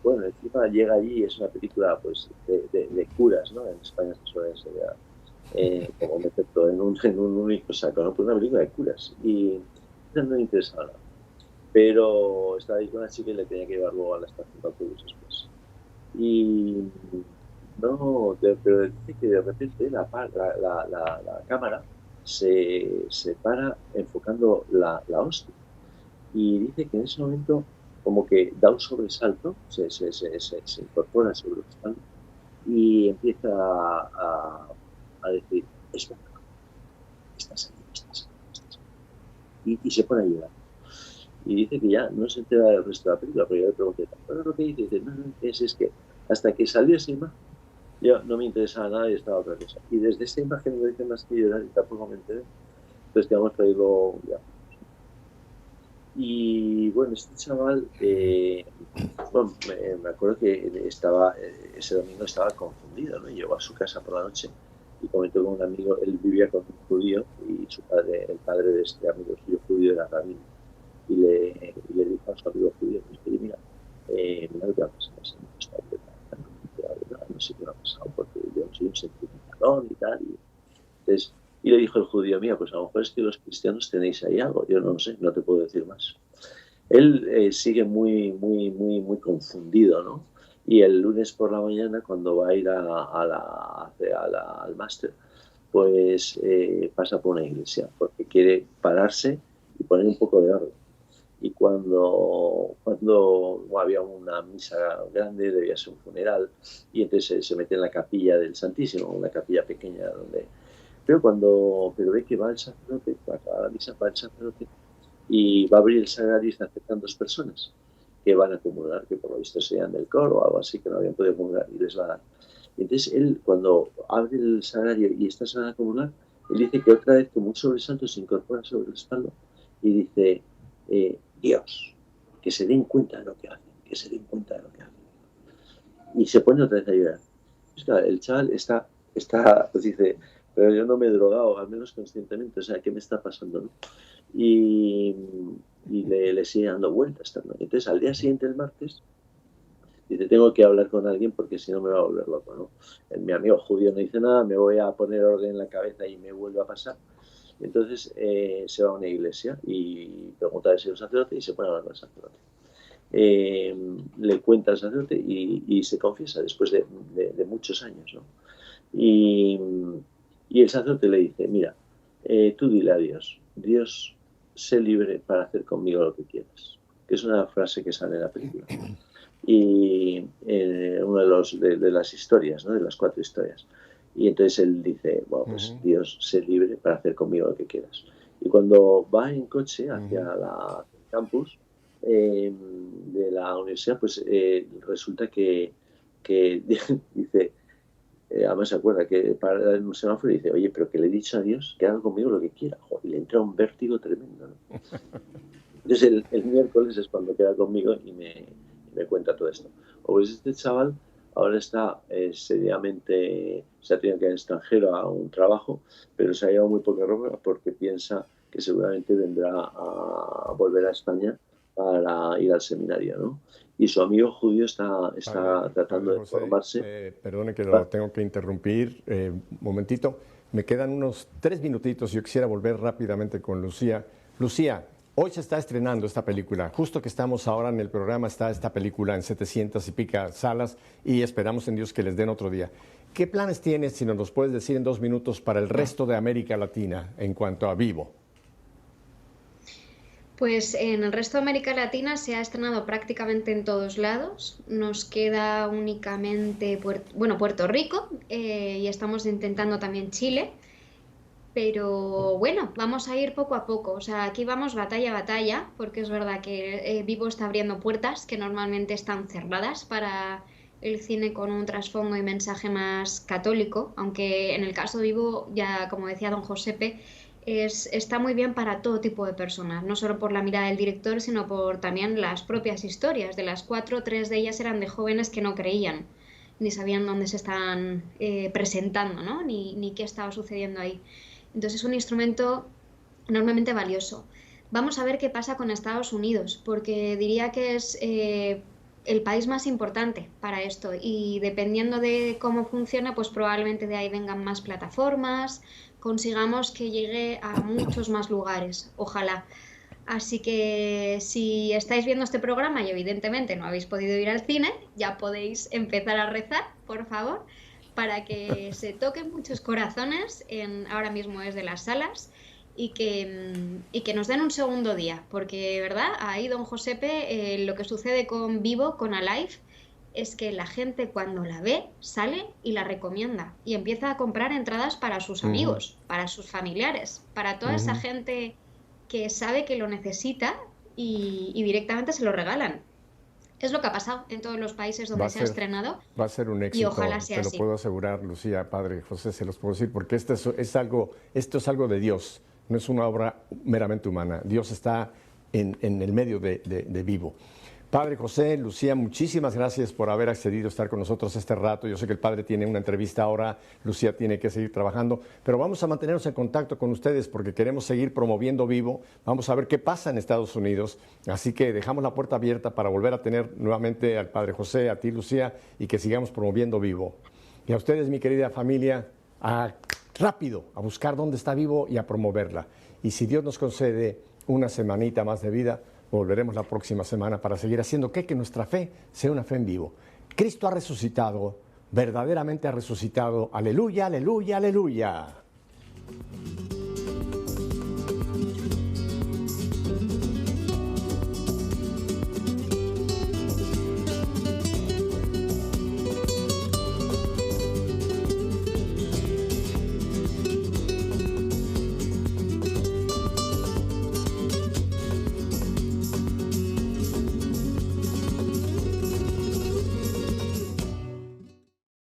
[SPEAKER 3] bueno, encima llega allí, es una película pues de curas, ¿no? En España se suele enseñar como meter todo en un único saco, ¿no? Pues una película de curas. Y no me interesaba nada. Pero estaba ahí con una chica y le tenía que llevar luego a la estación de autobuses, pues. Y no, pero dice que de repente la cámara se para enfocando la hostia. Y dice que en ese momento como que da un sobresalto, se incorpora sobre el espalda y empieza a decir, es verdad, estás ahí. Y se pone a llorar. Y dice que ya no se entera del resto de la película, pero yo le pregunté, ¿pero lo que dice? Dice, no, es que hasta que salió esa imagen, yo no me interesaba nada y estaba otra cosa. Y desde esa imagen no dice más que llorar y tampoco me enteré. Entonces te vamos a traerlo ya. Y bueno, este chaval, bueno, me acuerdo que ese domingo estaba confundido, ¿no? Llegó a su casa por la noche y comentó con un amigo, él vivía con un judío y el padre de este amigo suyo judío era rabino. Y le dijo a su amigo judío, pues, mira lo que va a pasar, no sé qué va a pasar, porque yo soy un sentimentalón y tal. Y le dijo el judío, mira, pues a lo mejor es que los cristianos tenéis ahí algo, yo no sé, no te puedo decir más. Él sigue muy confundido, ¿no? Y el lunes por la mañana, cuando va a ir al máster, pues pasa por una iglesia, porque quiere pararse y poner un poco de orden. Y cuando había una misa grande, debía ser un funeral, y entonces se mete en la capilla del Santísimo, una capilla pequeña donde... Pero ve que va el sacerdote, para acabar la misa va el sacerdote y va a abrir el sagrario y está aceptando 2 personas que van a comulgar, que por lo visto sean del coro o algo así, que no habían podido comulgar, y les va a dar. Y entonces él, cuando abre el sagrario y estas van a comulgar, él dice que otra vez, como un sobresalto, se incorpora sobre el espalda y dice, Dios, que se den cuenta de lo que hacen, que se den cuenta de lo que hacen. Y se pone otra vez a llorar. Pues claro, el chaval está, pues dice, pero yo no me he drogado, al menos conscientemente, o sea, ¿qué me está pasando, no? Y le sigue dando vueltas también. Entonces, al día siguiente, el martes, dice, tengo que hablar con alguien porque si no me va a volver loco, ¿no? Mi amigo judío no dice nada, me voy a poner orden en la cabeza y me vuelve a pasar. Entonces, se va a una iglesia y pregunta si es un sacerdote y se pone a hablar con el sacerdote. Le cuenta al sacerdote y se confiesa después de muchos años, ¿no? Y el sacerdote le dice, mira, tú dile a Dios, sé libre para hacer conmigo lo que quieras, que es una frase que sale en la película. Y una de las historias, ¿no? De las 4 historias. Y entonces él dice, bueno, pues Dios, sé libre para hacer conmigo lo que quieras. Y cuando va en coche hacia la campus de la universidad, pues resulta que dice, además se acuerda que para en un semáforo y dice, oye, pero que le he dicho a Dios que haga conmigo lo que quiera. Joder, y le entra un vértigo tremendo, ¿no? Entonces el miércoles es cuando queda conmigo y me cuenta todo esto. O pues este chaval ahora está seriamente, se ha tenido que ir al extranjero a un trabajo, pero se ha llevado muy poca ropa porque piensa que seguramente vendrá a volver a España para ir al seminario, ¿no? Y su amigo judío está tratando de formarse.
[SPEAKER 1] Perdone que lo tengo que interrumpir un momentito. Me quedan unos 3 minutitos. Yo quisiera volver rápidamente con Lucía. Lucía, Hoy se está estrenando esta película. Justo que estamos ahora en el programa está esta película en 700 y pica salas y esperamos en Dios que les den otro día. ¿Qué planes tienes, si nos los puedes decir en 2 minutos, para el resto de América Latina en cuanto a Vivo?
[SPEAKER 2] Pues en el resto de América Latina se ha estrenado prácticamente en todos lados. Nos queda únicamente Puerto Rico y estamos intentando también Chile. Pero bueno, vamos a ir poco a poco. O sea, aquí vamos batalla a batalla, porque es verdad que Vivo está abriendo puertas que normalmente están cerradas para el cine con un trasfondo y mensaje más católico, aunque en el caso de Vivo, ya como decía don Josepe, está muy bien para todo tipo de personas, no solo por la mirada del director, sino por también las propias historias. De las 4, 3 de ellas eran de jóvenes que no creían, ni sabían dónde se estaban presentando, ¿no? Ni qué estaba sucediendo ahí. Entonces es un instrumento enormemente valioso. Vamos a ver qué pasa con Estados Unidos, porque diría que es el país más importante para esto y dependiendo de cómo funciona, pues probablemente de ahí vengan más plataformas, consigamos que llegue a muchos más lugares, ojalá. Así que si estáis viendo este programa y evidentemente no habéis podido ir al cine, ya podéis empezar a rezar, por favor, para que se toquen muchos corazones ahora mismo desde las salas y que nos den un segundo día, porque verdad, ahí don Josepe, lo que sucede con Vivo, con Alive, es que la gente cuando la ve sale y la recomienda y empieza a comprar entradas para sus amigos, para sus familiares, para toda esa gente que sabe que lo necesita y directamente se lo regalan. Es lo que ha pasado en todos los países donde se ha estrenado.
[SPEAKER 1] Va a ser un éxito,
[SPEAKER 2] y ojalá sea
[SPEAKER 1] te lo
[SPEAKER 2] así.
[SPEAKER 1] puedo asegurar, Lucía, Padre José, se los puedo decir, porque esto es algo de Dios, no es una obra meramente humana. Dios está en el medio de Vivo. Padre José, Lucía, muchísimas gracias por haber accedido a estar con nosotros este rato. Yo sé que el padre tiene una entrevista ahora, Lucía tiene que seguir trabajando, pero vamos a mantenernos en contacto con ustedes porque queremos seguir promoviendo Vivo. Vamos a ver qué pasa en Estados Unidos. Así que dejamos la puerta abierta para volver a tener nuevamente al padre José, a ti, Lucía, y que sigamos promoviendo Vivo. Y a ustedes, mi querida familia, rápido a buscar dónde está Vivo y a promoverla. Y si Dios nos concede una semanita más de vida, volveremos la próxima semana para seguir haciendo que nuestra fe sea una fe en vivo. Cristo ha resucitado, verdaderamente ha resucitado. Aleluya, aleluya, aleluya.